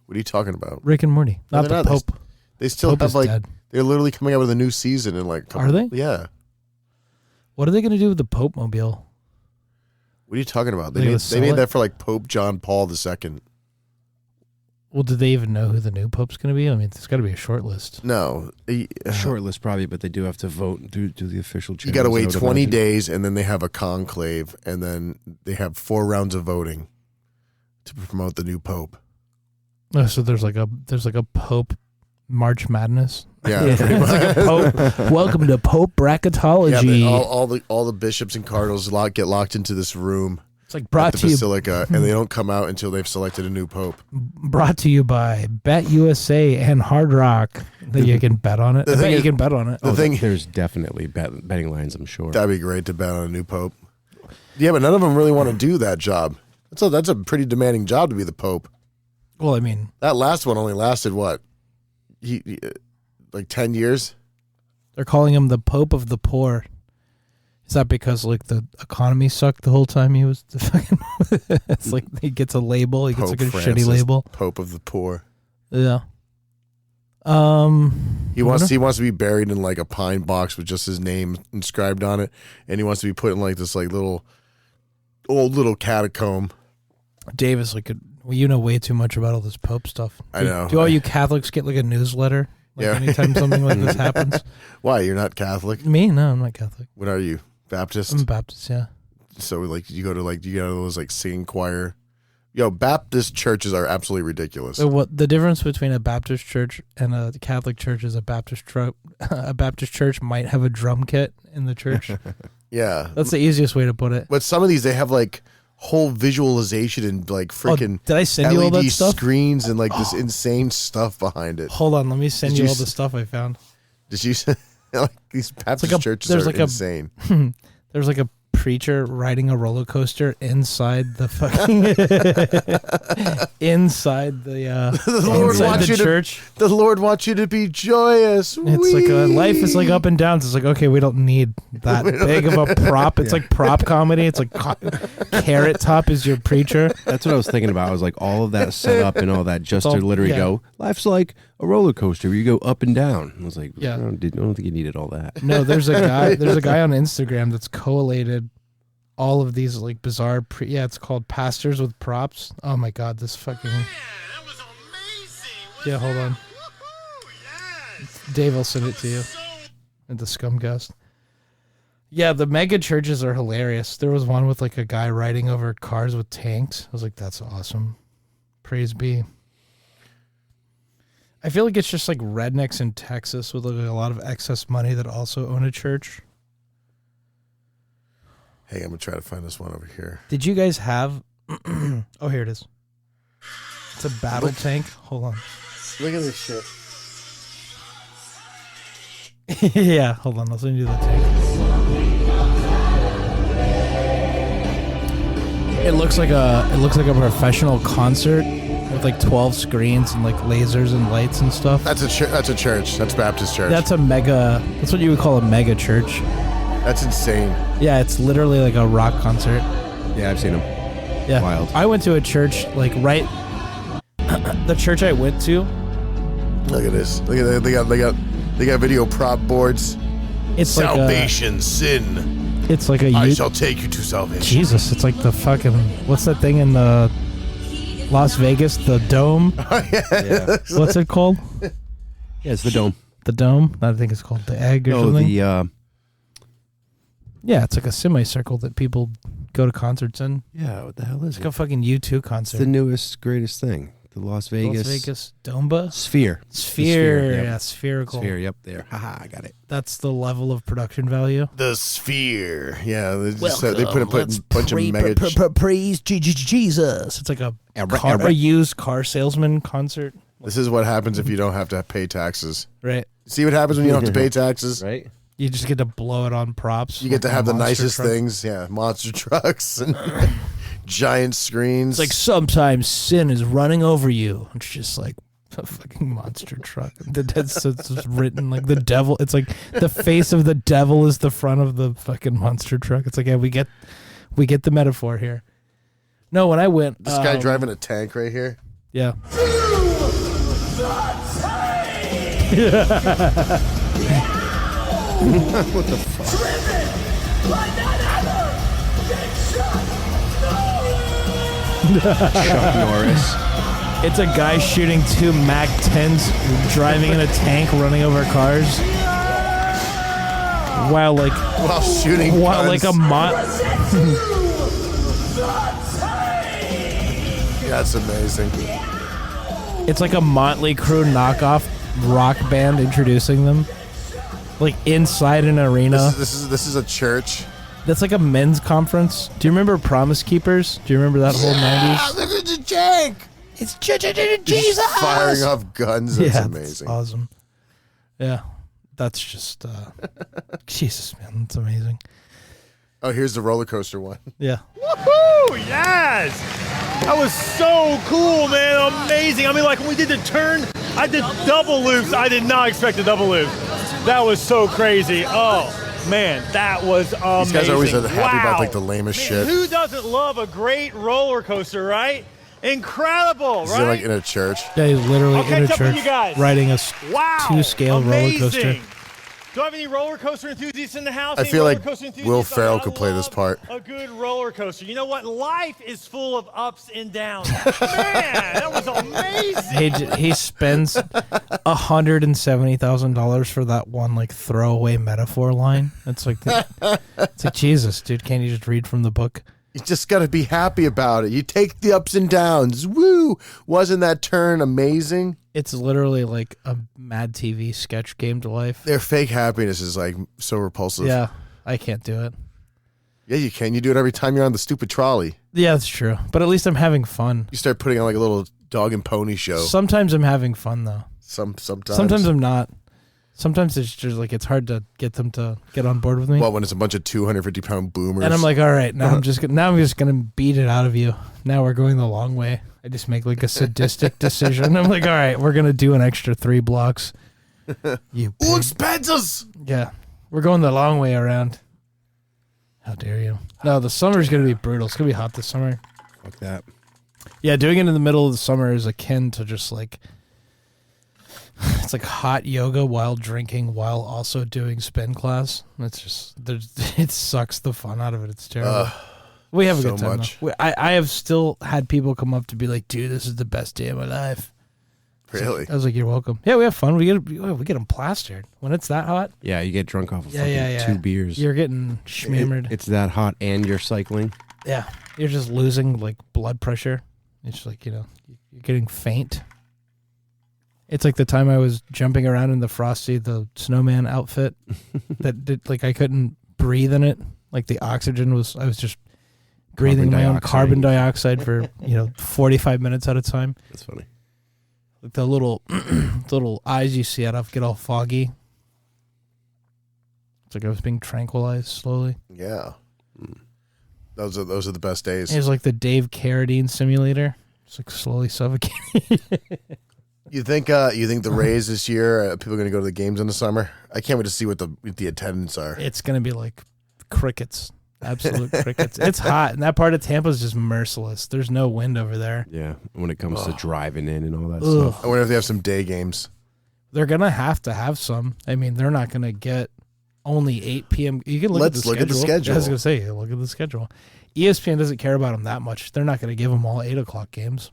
What are you talking about? Rick and Morty, No, not they're the not. Pope. They still Pope have is like dead. they're literally coming out with a new season in like. Are they? Yeah. What are they gonna do with the Pope mobile? What are you talking about? They're They gonna made sell it? that for like Pope John Paul II. Well, did they even know who the new Pope's gonna be? I mean, it's got to be a short list. No, Short list probably, but they do have to vote and do the official you channels. got to I wait would 20 imagine. days, and then they have a conclave, and then they have 4 rounds of voting to promote the new Pope. Oh, so there's like a Pope March Madness. Yeah, pretty It's like a Pope. Welcome to Pope bracketology. Yeah, all the bishops and cardinals get locked into this room It's like at brought the to you basilica, and they don't come out until they've selected a new Pope. by Bet USA and Hard Rock. That you can bet on it. I bet you can bet on it. The thing There's definitely betting lines, I'm sure. that'd be great to bet on a new Pope. Yeah, but none of them really want to do that job. That's a pretty demanding job to be the Pope. Well, I mean, That last one only lasted what? He like 10 years. they're calling him the Pope of the Poor. Is that because like the economy sucked the whole time he was the fucking? It's like he gets a label. He gets Pope like a Francis, shitty label. Pope of the poor. Yeah. He wants to be buried in like a pine box with just his name inscribed on it, and he wants to be put in like this like old little catacomb. Dave is like well, you know way too much about all this Pope stuff. I know. Do all you Catholics get like a newsletter? Like Yeah. anytime something like this happens? Why, you're not Catholic? Me? No, I'm not Catholic. What are you? Baptist? I'm Baptist, yeah. So like you go to those like singing choir. Yo, Baptist churches are absolutely ridiculous. So what the difference between a Baptist church and a Catholic church is a Baptist church might have a drum kit in the church. Yeah. That's the easiest way to put it. But some of these, they have like whole visualization and like freaking did I send you all LED that stuff? screens and like this insane stuff behind it. Hold on, let me send Did you you all the stuff I found. Did you like these Baptist churches there's are like a- insane? There's like a preacher riding a roller coaster inside the fucking inside the church. The Lord wants you to be joyous. It's like life is like up and downs. It's like, okay, we don't need that big of a prop. It's like prop comedy. It's like Carrot Top is your preacher. That's what I was thinking about. I was like, all of that set up and all that just to literally go, life's like a roller coaster where you go up and down. I was like, I don't think you needed all that. No, there's a guy on Instagram that's collated all of these like bizarre it's called Pastors with Props. Oh my god, this fucking that was amazing. Hold on. Yes. Dave will send it to you at the Scumcast. Yeah, the mega churches are hilarious. There was one with like a guy riding over cars with tanks. I was like, that's awesome. Praise be. I feel like it's just like rednecks in Texas with like a lot of excess money that also own a church. Hey, I'm going to try to find this one over here. Did you guys have... oh, here it is. It's a battle tank. Hold on. Look at this shit. Yeah, hold on. I'll send you the tank. It looks like a professional concert with like 12 screens and like lasers and lights and stuff. That's a church. That's Baptist church. That's what you would call a mega church. That's insane. Yeah, it's literally like a rock concert. Yeah, I've seen them. Yeah. Wild. I went to a church like the church I went to. Look at this. Look at that. They got video prop boards. It's salvation, sin. It's like I shall take you to salvation. Jesus, it's like the fucking what's that thing in the Las Vegas, the Dome? Oh, yeah. What's it called? Yeah, it's the Dome. The Dome? I think it's called the Egg or something. Yeah, it's like a semicircle that people go to concerts in. Yeah, what the hell is it's like a fucking U2 concert. It's the newest, greatest thing. The Las Vegas Domba? Sphere. Sphere. Yep. Yeah, spherical. Sphere, yep, there. Haha, I got it. That's the level of production value. The Sphere. Yeah, they put a bunch of mega... Praise Jesus. It's like a used car salesman concert. This is what happens if you don't have to pay taxes. Right. See what happens when you don't have to pay taxes? Right. You just get to blow it on props. You get to have the nicest truck. things. Yeah, monster trucks and giant screens. It's like sometimes sin is running over you. It's just like a fucking monster truck. It's written like the devil. It's like the face of the devil is the front of the fucking monster truck. It's like, yeah, we get the metaphor here. No, when I went, this guy driving a tank right here. Yeah. What the fuck? Chuck Norris. It's a guy shooting 2 Mac 10s, driving in a tank, running over cars, while shooting guns. like a That's amazing. It's like a Motley Crue knockoff rock band introducing them, like inside an arena. This is a church. That's like a men's conference. Do you remember Promise Keepers? Do you remember that whole 90s? Look at the tank. It's Jesus firing off guns. That's amazing. That's awesome. Yeah, that's just Jesus, man, that's amazing. Oh, here's the roller coaster one. Yeah. Woohoo! Yes! That was so cool, man. Amazing. I mean, like when we did the turn, I did double loops. I did not expect a double loop. That was so crazy. Oh, man, that was amazing. These guys are always happy about like the lamest shit. Who doesn't love a great roller coaster, right? Incredible, Is right? it like in a church? Yeah, he's literally in a church you guys. riding a 2-scale roller coaster. Do I have any roller coaster enthusiasts in the house? I Any feel roller like coaster enthusiasts? Will Ferrell I could play this love part. A good roller coaster. You know what? Life is full of ups and downs. Man, that was amazing. He spends $170,000 for that one like throwaway metaphor line. It's like Jesus, dude. Can't you just read from the book? You just got to be happy about it. You take the ups and downs. Woo! Wasn't that turn amazing? It's literally like a Mad TV sketch came to life. Their fake happiness is like so repulsive. Yeah, I can't do it. Yeah, you can. You do it every time you're on the stupid trolley. Yeah, that's true. But at least I'm having fun. You start putting on like a little dog and pony show. Sometimes I'm having fun though. Sometimes. Sometimes I'm not. Sometimes it's just like it's hard to get them to get on board with me. Well, when it's a bunch of 250-pound boomers. And I'm like, all right, now I'm just gonna beat it out of you. Now we're going the long way. I just make like a sadistic decision. I'm like, all right, we're gonna do an extra 3 blocks. You Who expects us? Yeah, we're going the long way around. How dare you? No, the summer's gonna be brutal. It's gonna be hot this summer. Fuck that. Yeah, doing it in the middle of the summer is akin to just like it's like hot yoga while drinking while also doing spin class. It's just it sucks the fun out of it. It's terrible. We have a so good time. much. I have still had people come up to be like, dude, this is the best day of my life. Really? I was like, you're welcome. Yeah, we have fun. We get them plastered when it's that hot. Yeah, you get drunk off of Yeah. 2 beers. You're getting schmammered. It's that hot and you're cycling. Yeah, you're just losing like blood pressure. It's like, you're getting faint. It's like the time I was jumping around in the Frosty the Snowman outfit that did, like I couldn't breathe in it. Like the oxygen I was just breathing my own carbon dioxide for 45 minutes at a time. That's funny. Like the little little eyes you see out of get all foggy. It's like I was being tranquilized slowly. Yeah. Those are the best days. It was like the Dave Carradine simulator. It's like slowly suffocating. You think the Rays this year, people are going to go to the games in the summer? I can't wait to see what the attendance are. It's going to be like crickets. Absolute crickets. It's hot, and that part of Tampa is just merciless. There's no wind over there. Yeah, when it comes to driving in and all that Ugh. stuff. I wonder if they have some day games. They're going to have some. I mean, they're not going to get only 8 p.m. You can look at the schedule. I was going to say, look at the schedule. ESPN doesn't care about them that much. They're not going to give them all 8 o'clock games.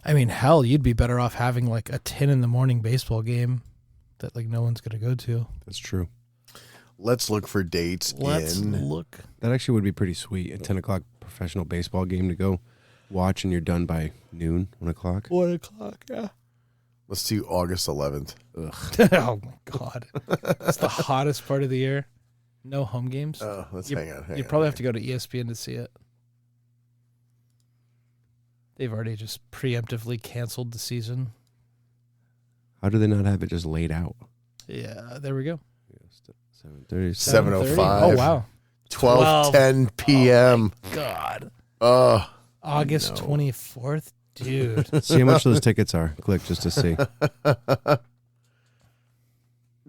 I mean, hell, you'd be better off having like a 10 in the morning baseball game that like no one's going to go to. That's true. Let's look for dates. Look. That actually would be pretty sweet. A 10 o'clock professional baseball game to go watch and you're done by noon, 1 o'clock. 1 o'clock, yeah. Let's do August 11th. Ugh. Oh, my God. It's the hottest part of the year. No home games. Oh, let's hang on. You probably have to go to ESPN to see it. They've already just preemptively canceled the season. How do they not have it just laid out? Yeah, there we go. 7:30. 7:05. Oh, wow. 12:10 p.m. God. Oh, August 24th? Dude. See how much those tickets are. Click just to see.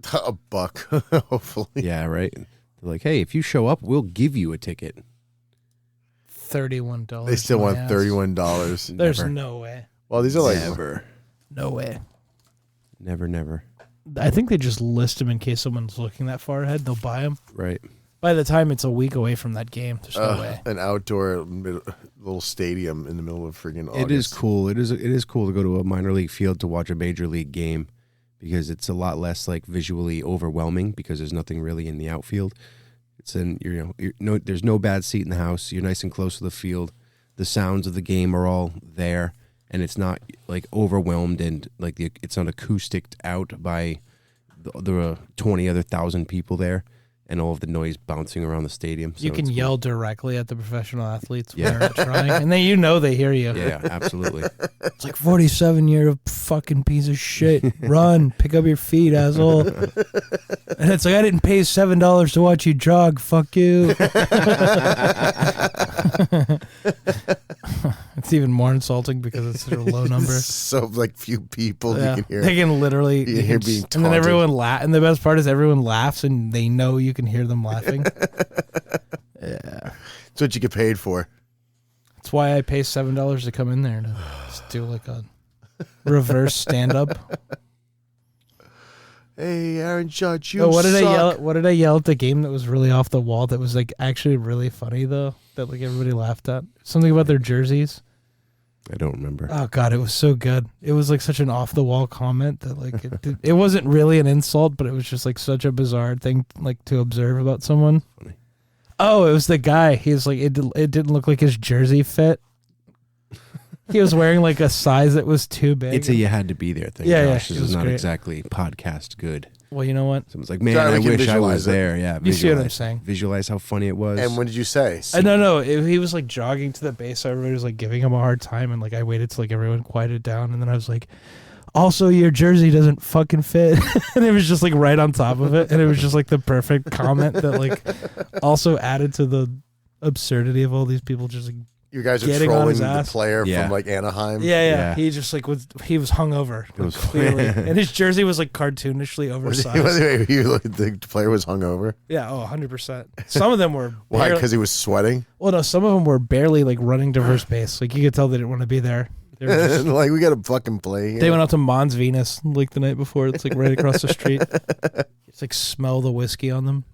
$1, hopefully. Yeah, right. They're like, hey, if you show up, we'll give you a ticket. $31. They still want my ass. $31. There's Never. no way. Well, these are like No way. Never. I think they just list them in case someone's looking that far ahead. They'll buy them. Right. By the time it's a week away from that game, there's no way. an outdoor little stadium in the middle of freaking August. It is cool. It is cool to go to a minor league field to watch a major league game because it's a lot less like visually overwhelming because there's nothing really in the outfield. It's there's no bad seat in the house. You're nice and close to the field. The sounds of the game are all there, and it's not like overwhelmed and like it's not acousticed out by the 20 other thousand people there and all of the noise bouncing around the stadium. So You can it's cool. yell directly at the professional athletes when Yeah. they're trying, and then they hear you. Yeah, absolutely. It's like 47, you're a fucking piece of shit. Run, pick up your feet, asshole. And it's like, I didn't pay $7 to watch you jog. Fuck you. It's even more insulting because it's such a low number. So like few people Yeah. you can hear. They can literally You hear being and then taunted. everyone and the best part is everyone laughs and they know you can hear them laughing. Yeah. That's what you get paid for. That's why I pay $7 to come in there to just do like a reverse stand up. Hey, Aaron Judge, you Oh, what did suck. I yell? What did I yell at the game that was really off the wall? That was like actually really funny though. That like everybody laughed at. Something about their jerseys. I don't remember. Oh God, it was so good. It was like such an off the wall comment that like it wasn't really an insult, but it was just like such a bizarre thing like to observe about someone. Funny. Oh, it was the guy. He was like it didn't look like his jersey fit. He was wearing like a size that was too big. It's a you had to be there thing. Yeah, Gosh, it this was is not great. exactly podcast good. Well, you know what? Someone's like, man, Sorry, we I can wish I visualize was it. there. Yeah, You see what I'm visualize. saying? Visualize how funny it was. And what did you say? No. He was like jogging to the base, so everybody was like giving him a hard time, and like I waited till like everyone quieted down, and then I was like, Also, your jersey doesn't fucking fit. And it was just like right on top of it. And it was just like the perfect comment that like also added to the absurdity of all these people just like You guys are getting on trolling his the ass. player Yeah. from like Anaheim. Yeah. He just like he was hungover clearly. And his jersey was like cartoonishly oversized. The player was hungover. Yeah, 100%. Some of them were Why? barely- Because he was sweating. well, no, some of them were barely like running to first base. Like you could tell they didn't want to be there. They were just Like we got to fucking play. Here. They went out to Mons Venus like the night before. It's like right across the street. It's like smell the whiskey on them.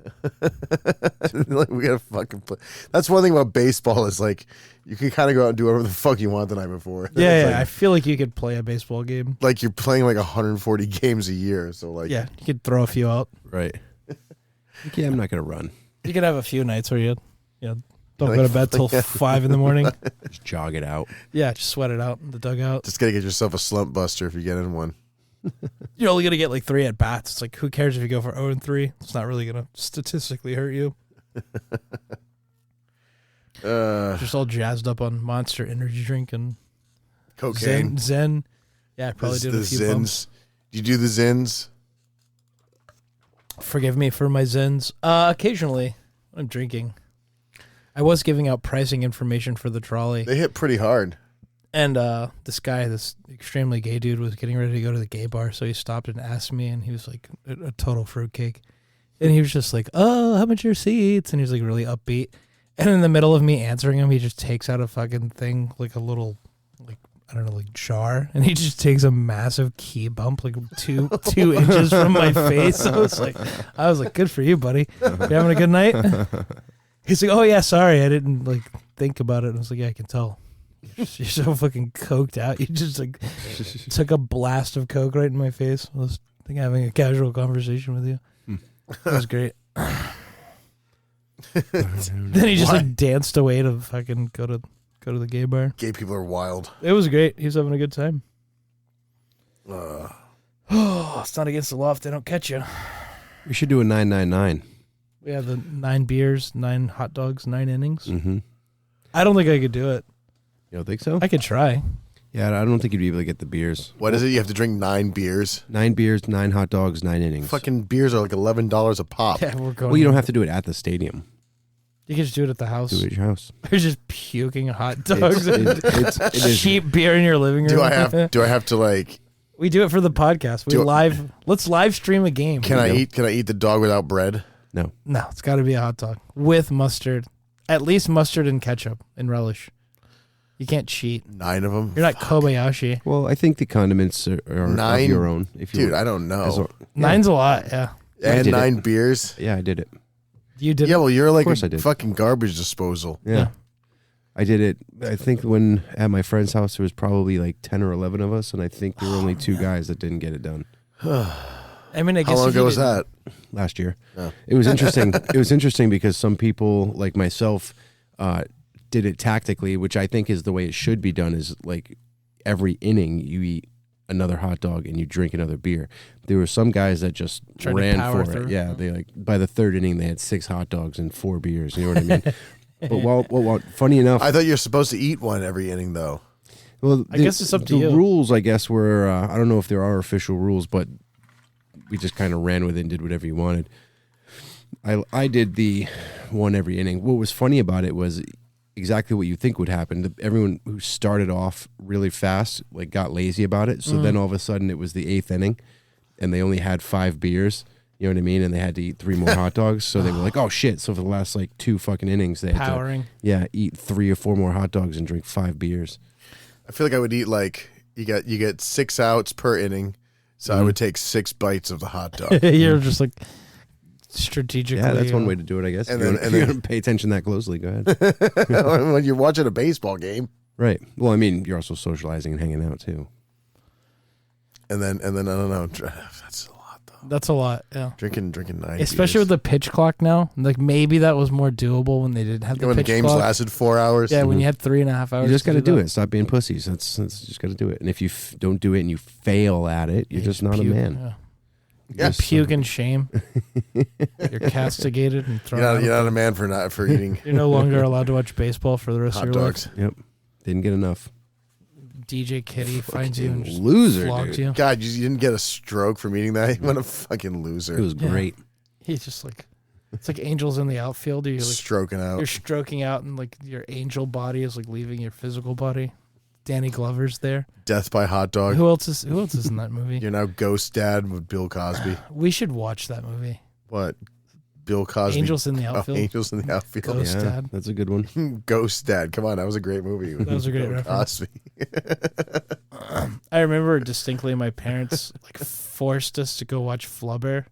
Like we got to fucking play. That's one thing about baseball is like you can kind of go out and do whatever the fuck you want the night before. Yeah, It's I feel like you could play a baseball game. like you're playing like 140 games a year. So like Yeah, you could throw a few out. Right. Yeah, I'm not gonna run. You could have a few nights where you don't Like- go to bed till 5 in the morning. Just jog it out. Yeah, just sweat it out in the dugout. just gotta get yourself a slump buster if you get in one. You're only gonna get like 3 at bats. It's like who cares if you go for 0-3? It's not really gonna statistically hurt you. Just all jazzed up on Monster Energy drink and Cocaine. Zen. Yeah, I probably did a few bumps. Do you do the Zins? Forgive me for my Zens. Occasionally, when I'm drinking. I was giving out pricing information for the trolley. They hit pretty hard. And this extremely gay dude was getting ready to go to the gay bar, so he stopped and asked me, and he was like a total fruitcake. And he was just like, oh, how much are your seats? And he was like really upbeat. And in the middle of me answering him, he just takes out a fucking thing, like a little, like, I don't know, like jar. And he just takes a massive key bump, like two inches from my face. I was like, good for you, buddy. You having a good night? He's like, oh yeah, sorry, I didn't like think about it. And I was like, yeah, I can tell. You're so fucking coked out. You just like took a blast of coke right in my face. I was having a casual conversation with you. That was great. Then he just like danced away to fucking go to the gay bar. Gay people are wild. It was great. He was having a good time. Oh, it's not against the law if they don't catch you. We should do a 999. We have the 9 beers, 9 hot dogs, 9 innings. Mm-hmm. I don't think I could do it. You don't think so? I could try. Yeah, I don't think you'd be able to get the beers. What is it? You have to drink 9 beers. 9 beers, 9 hot dogs, 9 innings. Fucking beers are like $11 a pop. Yeah, we're going. Well, you don't have to do it at the stadium. You can just do it at the house. Do it at your house. You're just puking hot dogs It and is. cheap beer in your living room. Do I have to like? We do it for the podcast. Let's live stream a game. Can I eat the dog without bread? No. No, it's got to be a hot dog with mustard, at least mustard and ketchup and relish. You can't cheat. 9 of them. You're not Kobayashi. Well, I think the condiments are 9 of your own. If you Dude, I don't know. 9's a lot. Yeah, And did 9 beers. Yeah, I did it. you did. Yeah, well, you're like course I a did. fucking garbage disposal. Yeah. I did it. I think when at my friend's house, there was probably like 10 or 11 of us, and I think there were only 2 guys that didn't get it done I mean, I guess How long if you ago was didn't- that? last year. Oh. It was interesting. It was interesting because some people, like myself, did it tactically, which I think is the way it should be done. Is like every inning you eat another hot dog and you drink another beer. There were some guys that just Tried to ran power for through. it. Yeah, they like by the 3rd inning they had 6 hot dogs and 4 beers. You know what I mean? But funny enough, I thought you're supposed to eat one every inning, though. well, I guess it's up to the you. rules, I guess, were I don't know if there are official rules, but we just kind of ran with it and did whatever you wanted. I did the one every inning. What was funny about it was exactly what you think would happen. Everyone who started off really fast like got lazy about it. So then all of a sudden it was the 8th inning, and they only had 5 beers. You know what I mean? And they had to eat 3 more hot dogs. So they were like, "Oh shit!" So for the last like 2 fucking innings, they had Powering. to eat 3 or 4 more hot dogs and drink 5 beers. I feel like I would eat like you get 6 outs per inning, so I would take 6 bites of the hot dog. You're just like strategically. Yeah, that's one way to do it, I guess. And if then- you don't pay attention that closely, go ahead. When you're watching a baseball game, Right. Well, I mean, you're also socializing and hanging out too. and then I don't know. That's a lot though. That's a lot. Yeah. Drinking 9. Especially with the pitch clock now. Like maybe that was more doable when they didn't have the when the pitch games clock. lasted 4 hours. Yeah, when you had 3.5 hours. You just got to do that. it. Stop being pussies. That's just got to do it. And if you don't do it and you fail at it, you're just not a puke, man. Yeah. Yeah. You puke in shame. You're castigated and thrown out. You're not a man for eating You're no longer allowed to watch baseball for the rest hot of your dogs. life. Yep. Didn't get enough. DJ Kitty finds you and just loser, flogs dude. you. God, you didn't get a stroke from eating that. What a fucking loser. It was great. He's just like, it's like angels in the outfield. You're like Stroking out. you're stroking out, and like your angel body is like leaving your physical body. Danny Glover's there. Death by hot dog. Who else is in that movie? You're now Ghost Dad with Bill Cosby. We should watch that movie. What? Bill Cosby. Angels in the Outfield. Angels in the Outfield. Ghost Yeah, Dad. that's a good one. Ghost Dad. Come on, that was a great movie. That was a great Bill reference. Cosby. I remember distinctly my parents like forced us to go watch Flubber.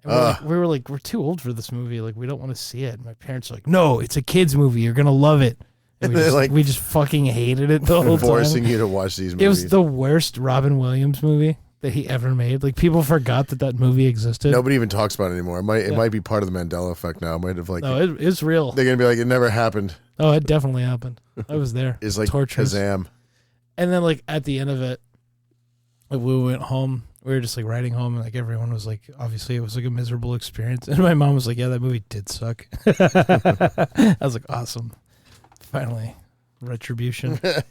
And we're too old for this movie. Like, we don't want to see it. And my parents are like, no, it's a kid's movie. You're going to love it. And we just fucking hated it the whole Forcing time. you to watch these movies. It was the worst Robin Williams movie that he ever made. Like, people forgot that movie existed. Nobody even talks about it anymore. It might be part of the Mandela effect now. It might have No, it's real. they're gonna be like, it never happened. Oh, it definitely happened. I was there. It's like torturous. Kazam. And then, like, at the end of it, like, we went home. We were just like riding home, and like everyone was like, obviously, it was like a miserable experience. And my mom was like, "Yeah, that movie did suck." I was like, "Awesome, finally, retribution." It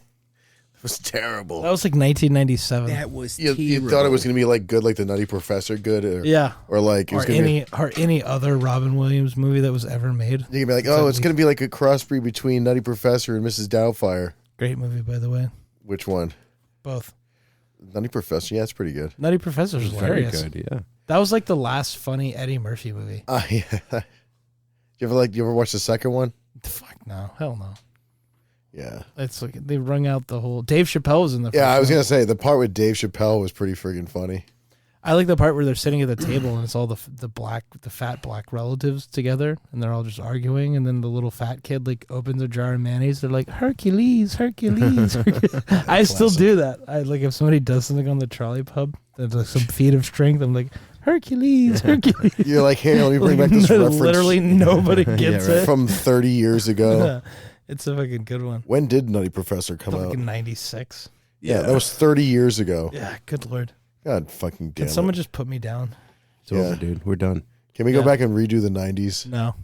was terrible. That was like 1997. That was You thought it was gonna be like good, like the Nutty Professor, good, Yeah, or like it was or gonna be. any other Robin Williams movie that was ever made. You can be like, oh, it's gonna be like a crossbreed between Nutty Professor and Mrs. Doubtfire. Great movie, by the way. Which one? Both. Nutty Professor. Yeah, it's pretty good. Nutty Professor's very hilarious. good. Yeah. That was like the last funny Eddie Murphy movie. Yeah. You ever watch the second one? Fuck no, hell no. Yeah. It's like they wrung out the whole. Dave Chappelle was in the. Yeah, first I was one. gonna say the part with Dave Chappelle was pretty friggin' funny. I like the part where they're sitting at the table and it's all the fat black relatives together and they're all just arguing, and then the little fat kid like opens a jar of mayonnaise. They're like, Hercules, Hercules. Hercules. I still do that. I like if somebody does something on the trolley pub, there's like some feat of strength. I'm like, Hercules, Hercules. You're like, hey, let me bring back this reference Literally nobody gets it. from 30 years ago. It's a fucking good one. When did Nutty Professor come out? Like in 96. Yeah, that was 30 years ago. Yeah, good lord. God fucking damn Can someone it. just put me down? It's over, dude. We're done. Can we go Yeah. back and redo the 90s? No.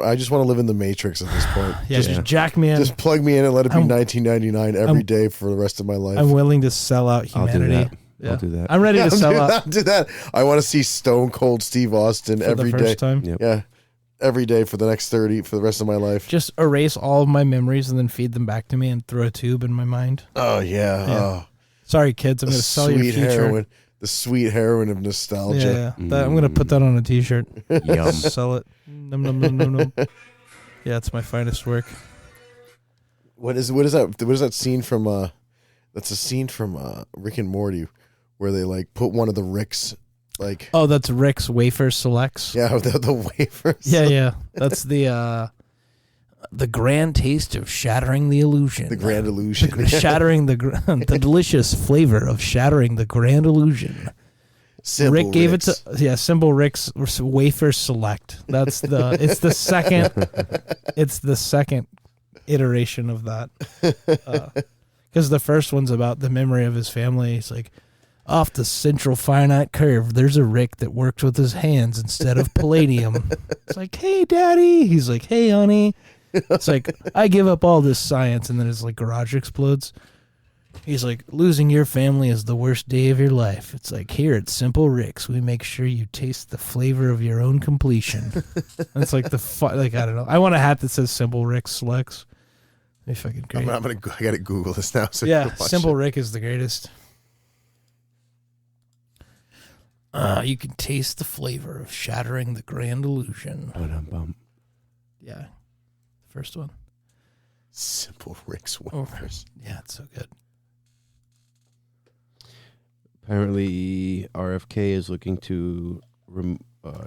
I just want to live in the Matrix at this point. Yeah, just jack me in. Just plug me in and let it be I'm- 1999 every day for the rest of my life. I'm willing to sell out I'll do humanity. that. Yeah. I'll do that. I'm ready to sell out I'll do that. I want to see Stone Cold Steve Austin for every the day. first time. Yep. Yeah, every day for the next 30 for the rest of my life. Just erase all of my memories and then feed them back to me and throw a tube in my mind. Oh yeah. Yeah. Oh, Sorry, kids. I'm the going to sell your sweet future. heroin. The sweet heroin of Yeah, nostalgia. yeah. I'm going to put that on a T-shirt. Yum. Sell it. Num, num, num, num, num. Yeah, it's my finest work. What is that scene from? That's a scene from Rick and Morty, where they like put one of the Ricks, like Oh, that's Rick's Wafer Selects. yeah, the wafers. Yeah, yeah. That's the grand taste of shattering the illusion. The grand illusion. Shattering the delicious flavor of shattering the grand illusion. Simple Rick gave Ricks. it to Simple Rick's Wafer Select. It's the second iteration of that. Because the first one's about the memory of his family. He's like, off the central finite curve, there's a Rick that works with his hands instead of palladium. It's like, hey, daddy. He's like, hey, honey. It's like, I give up all this science, and then his like garage explodes. He's like, losing your family is the worst day of your life. It's like, here at Simple Rick's, we make sure you taste the flavor of your own completion. It's like I don't know. I want a hat that says Simple Rick's Selects. Be fucking great. I gotta Google this now. So Yeah, I can watch Simple it. Rick is the greatest. You can taste the flavor of shattering the grand illusion. Ba-dum-bum. Yeah, first one. Simple Rick's wafers. Yeah, it's so good. Apparently, RFK is looking to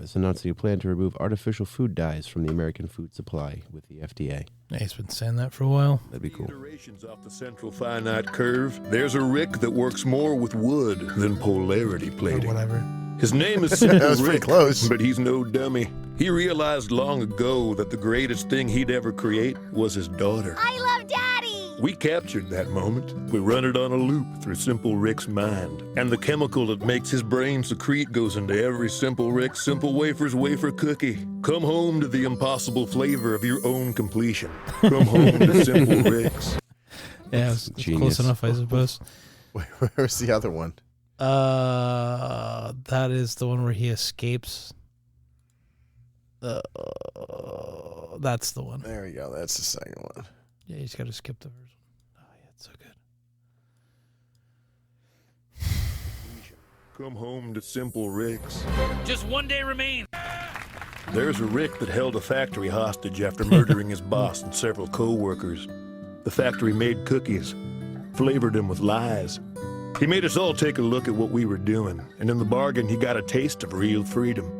is announcing a plan to remove artificial food dyes from the American food supply with the FDA. Yeah, he's been saying that for a while. That'd be cool. Iterations off the central finite curve. There's a Rick that works more with wood than polarity Or plating. whatever. His name is Simple That was pretty Rick, close. but he's no dummy. He realized long ago that the greatest thing he'd ever create was his daughter. I love Daddy! We captured that moment. We run it on a loop through Simple Rick's mind. And the chemical that makes his brain secrete goes into every Simple Rick Simple Wafers wafer cookie. Come home to the impossible flavor of your own completion. Come home to Simple Rick's. Yeah, it's Genius. close enough, I suppose. Wait, where's the other one? That is the one where he escapes. That's the one. There we go. That's the second one. Yeah, you just got to skip the first one. Oh, yeah, it's so good. Come home to Simple Rick's. Just one day remains. There's a Rick that held a factory hostage after murdering his boss and several co-workers. The factory made cookies, flavored them with lies. He made us all take a look at what we were doing, and in the bargain, he got a taste of real freedom.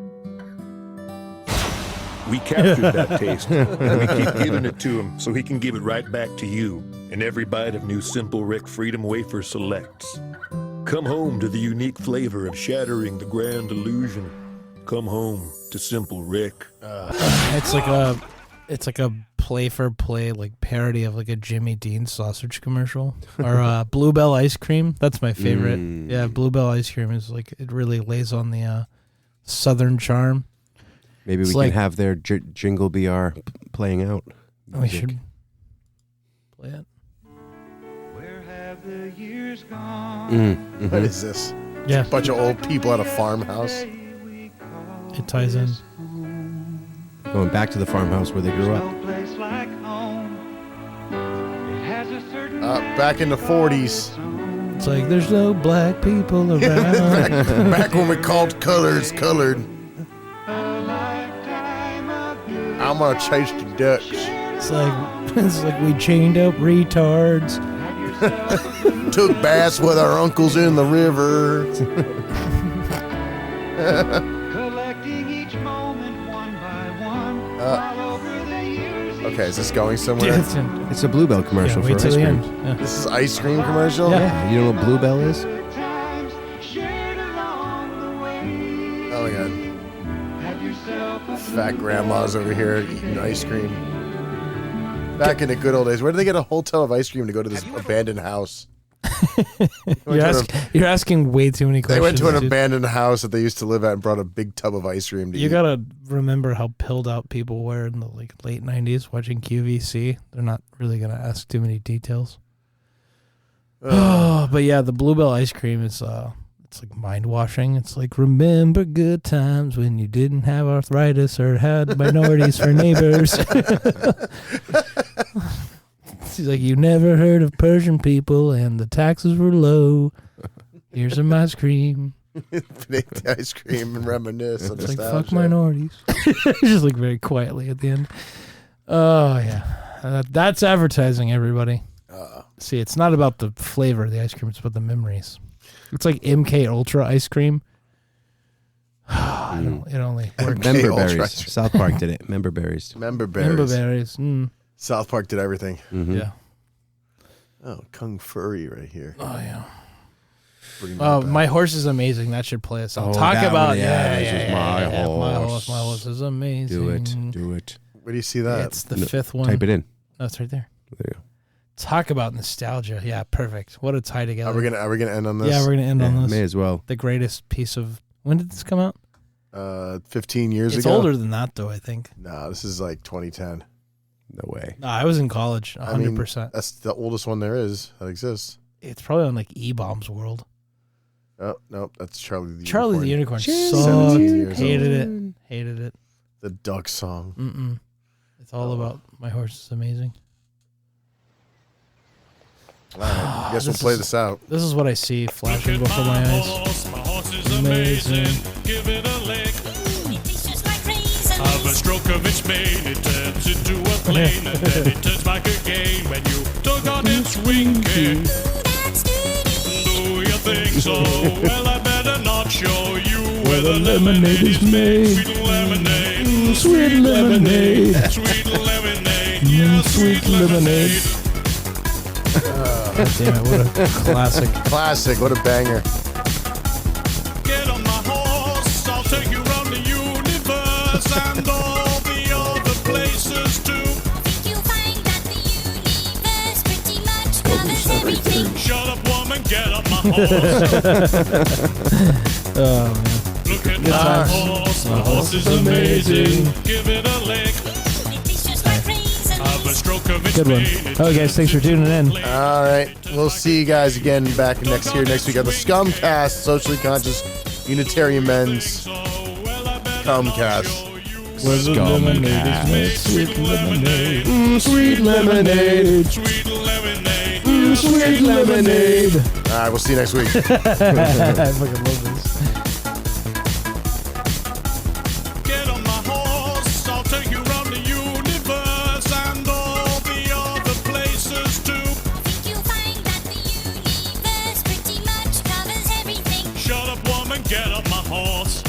We captured that taste, and we keep giving it to him so he can give it right back to you in every bite of new Simple Rick Freedom Wafer Selects. Come home to the unique flavor of shattering the grand illusion. Come home to Simple Rick. It's like a play-for-play like parody of like a Jimmy Dean sausage commercial or Bluebell ice cream. That's my favorite. Yeah, Bluebell ice cream is like it really lays on the Southern charm. Maybe It's we like- can have their jingle BR playing out. We should play it. What is this? Yeah, Bunch of old people at a farmhouse. it ties in. Going back to the farmhouse where they grew up. Back in the 40s. It's like there's no black people around. Back when we called colors colored. I'm gonna chase the ducks. It's like we chained up retards. Took baths with our uncles in the river. Okay, is this going somewhere? It's a Bluebell commercial wait for till ice the cream. end. Yeah. This is ice cream commercial? Yeah. You know what Bluebell is? Oh my god. Fat grandmas over here eating ice cream. Back in the good old days, where did they get a whole ton of ice cream to go to this abandoned house? You're asking way too many questions. They went to an dude. abandoned house that they used to live at and brought a big tub of ice cream to You eat. gotta remember how pilled out people were in the like late '90s watching QVC. They're not really gonna ask too many details. Oh, but yeah, the Bluebell ice cream is it's like mind washing. It's like remember good times when you didn't have arthritis or had minorities for neighbors. She's like, you never heard of Persian people and the taxes were low. Here's some ice cream. Make the ice cream and reminisce. It's like, fuck minorities. Just like very quietly at the end. Oh, yeah. That's advertising, everybody. See, it's not about the flavor of the ice cream. It's about the memories. It's like MK Ultra ice cream. It only works. Member Ultra berries. ice cream. South Park did it. Member berries. Member berries. Member berries. South Park did everything. Mhm. Yeah. Oh, Kung Furry right here. Oh, yeah. Bring that Oh, back. My Horse is amazing. That should play us. Oh, Talk that about one, yeah, this is My My Horse. My Horse is amazing. Do it. Do it. Where do you see that? It's the No, fifth one. Type it in. No, it's right there. There you go. Talk about nostalgia. Yeah, perfect. What a tie together. Are we gonna end on this? Yeah, we're gonna end on Yeah, this. may as well. The greatest piece of. When did this come out? 15 years It's ago. older than that, though. I think. No, this is like 2010. No way. No, I was in college. I mean, 100%. that's the oldest one there is that exists. It's probably on like E-Bomb's World. Oh no, that's Charlie the Charlie the Unicorn. Unicorn 17 sucked. years Hated old. it. Hated it. The duck song. Mm-mm. It's all about My Horse is amazing. All right, guess we'll This play is- this out. This is what I see flashing before my eyes. My horse is amazing. Give it a lick. Have a stroke of its mane, it turns into a plane, and then it turns back again when you tug on its wing. Do you think so? Well, I better not show you where the lemonade is made. Sweet lemonade. Sweet lemonade. Sweet lemonade. Yeah, sweet lemonade. God damn it, what a classic. Classic. What a banger. Get on my horse, I'll take you around the universe and all the other places too. Shut up, woman, get up my horse. Oh, man. Look at my horse is amazing. Give it a lick. Have a the stroke of its Good one. blade. Oh, guys, thanks for tuning in. All right. We'll see you guys again back next week on the Scumcast, Socially Conscious Unitarian Men's Scumcast. Sweet lemonade. Sweet lemonade. Sweet lemonade. Sweet lemonade. All right. We'll see you next week. I fucking love this. Get on my horse, I'll take you around the universe and all the other places too. I think you'll find that the universe pretty much covers everything. Shut up, woman, get on my horse.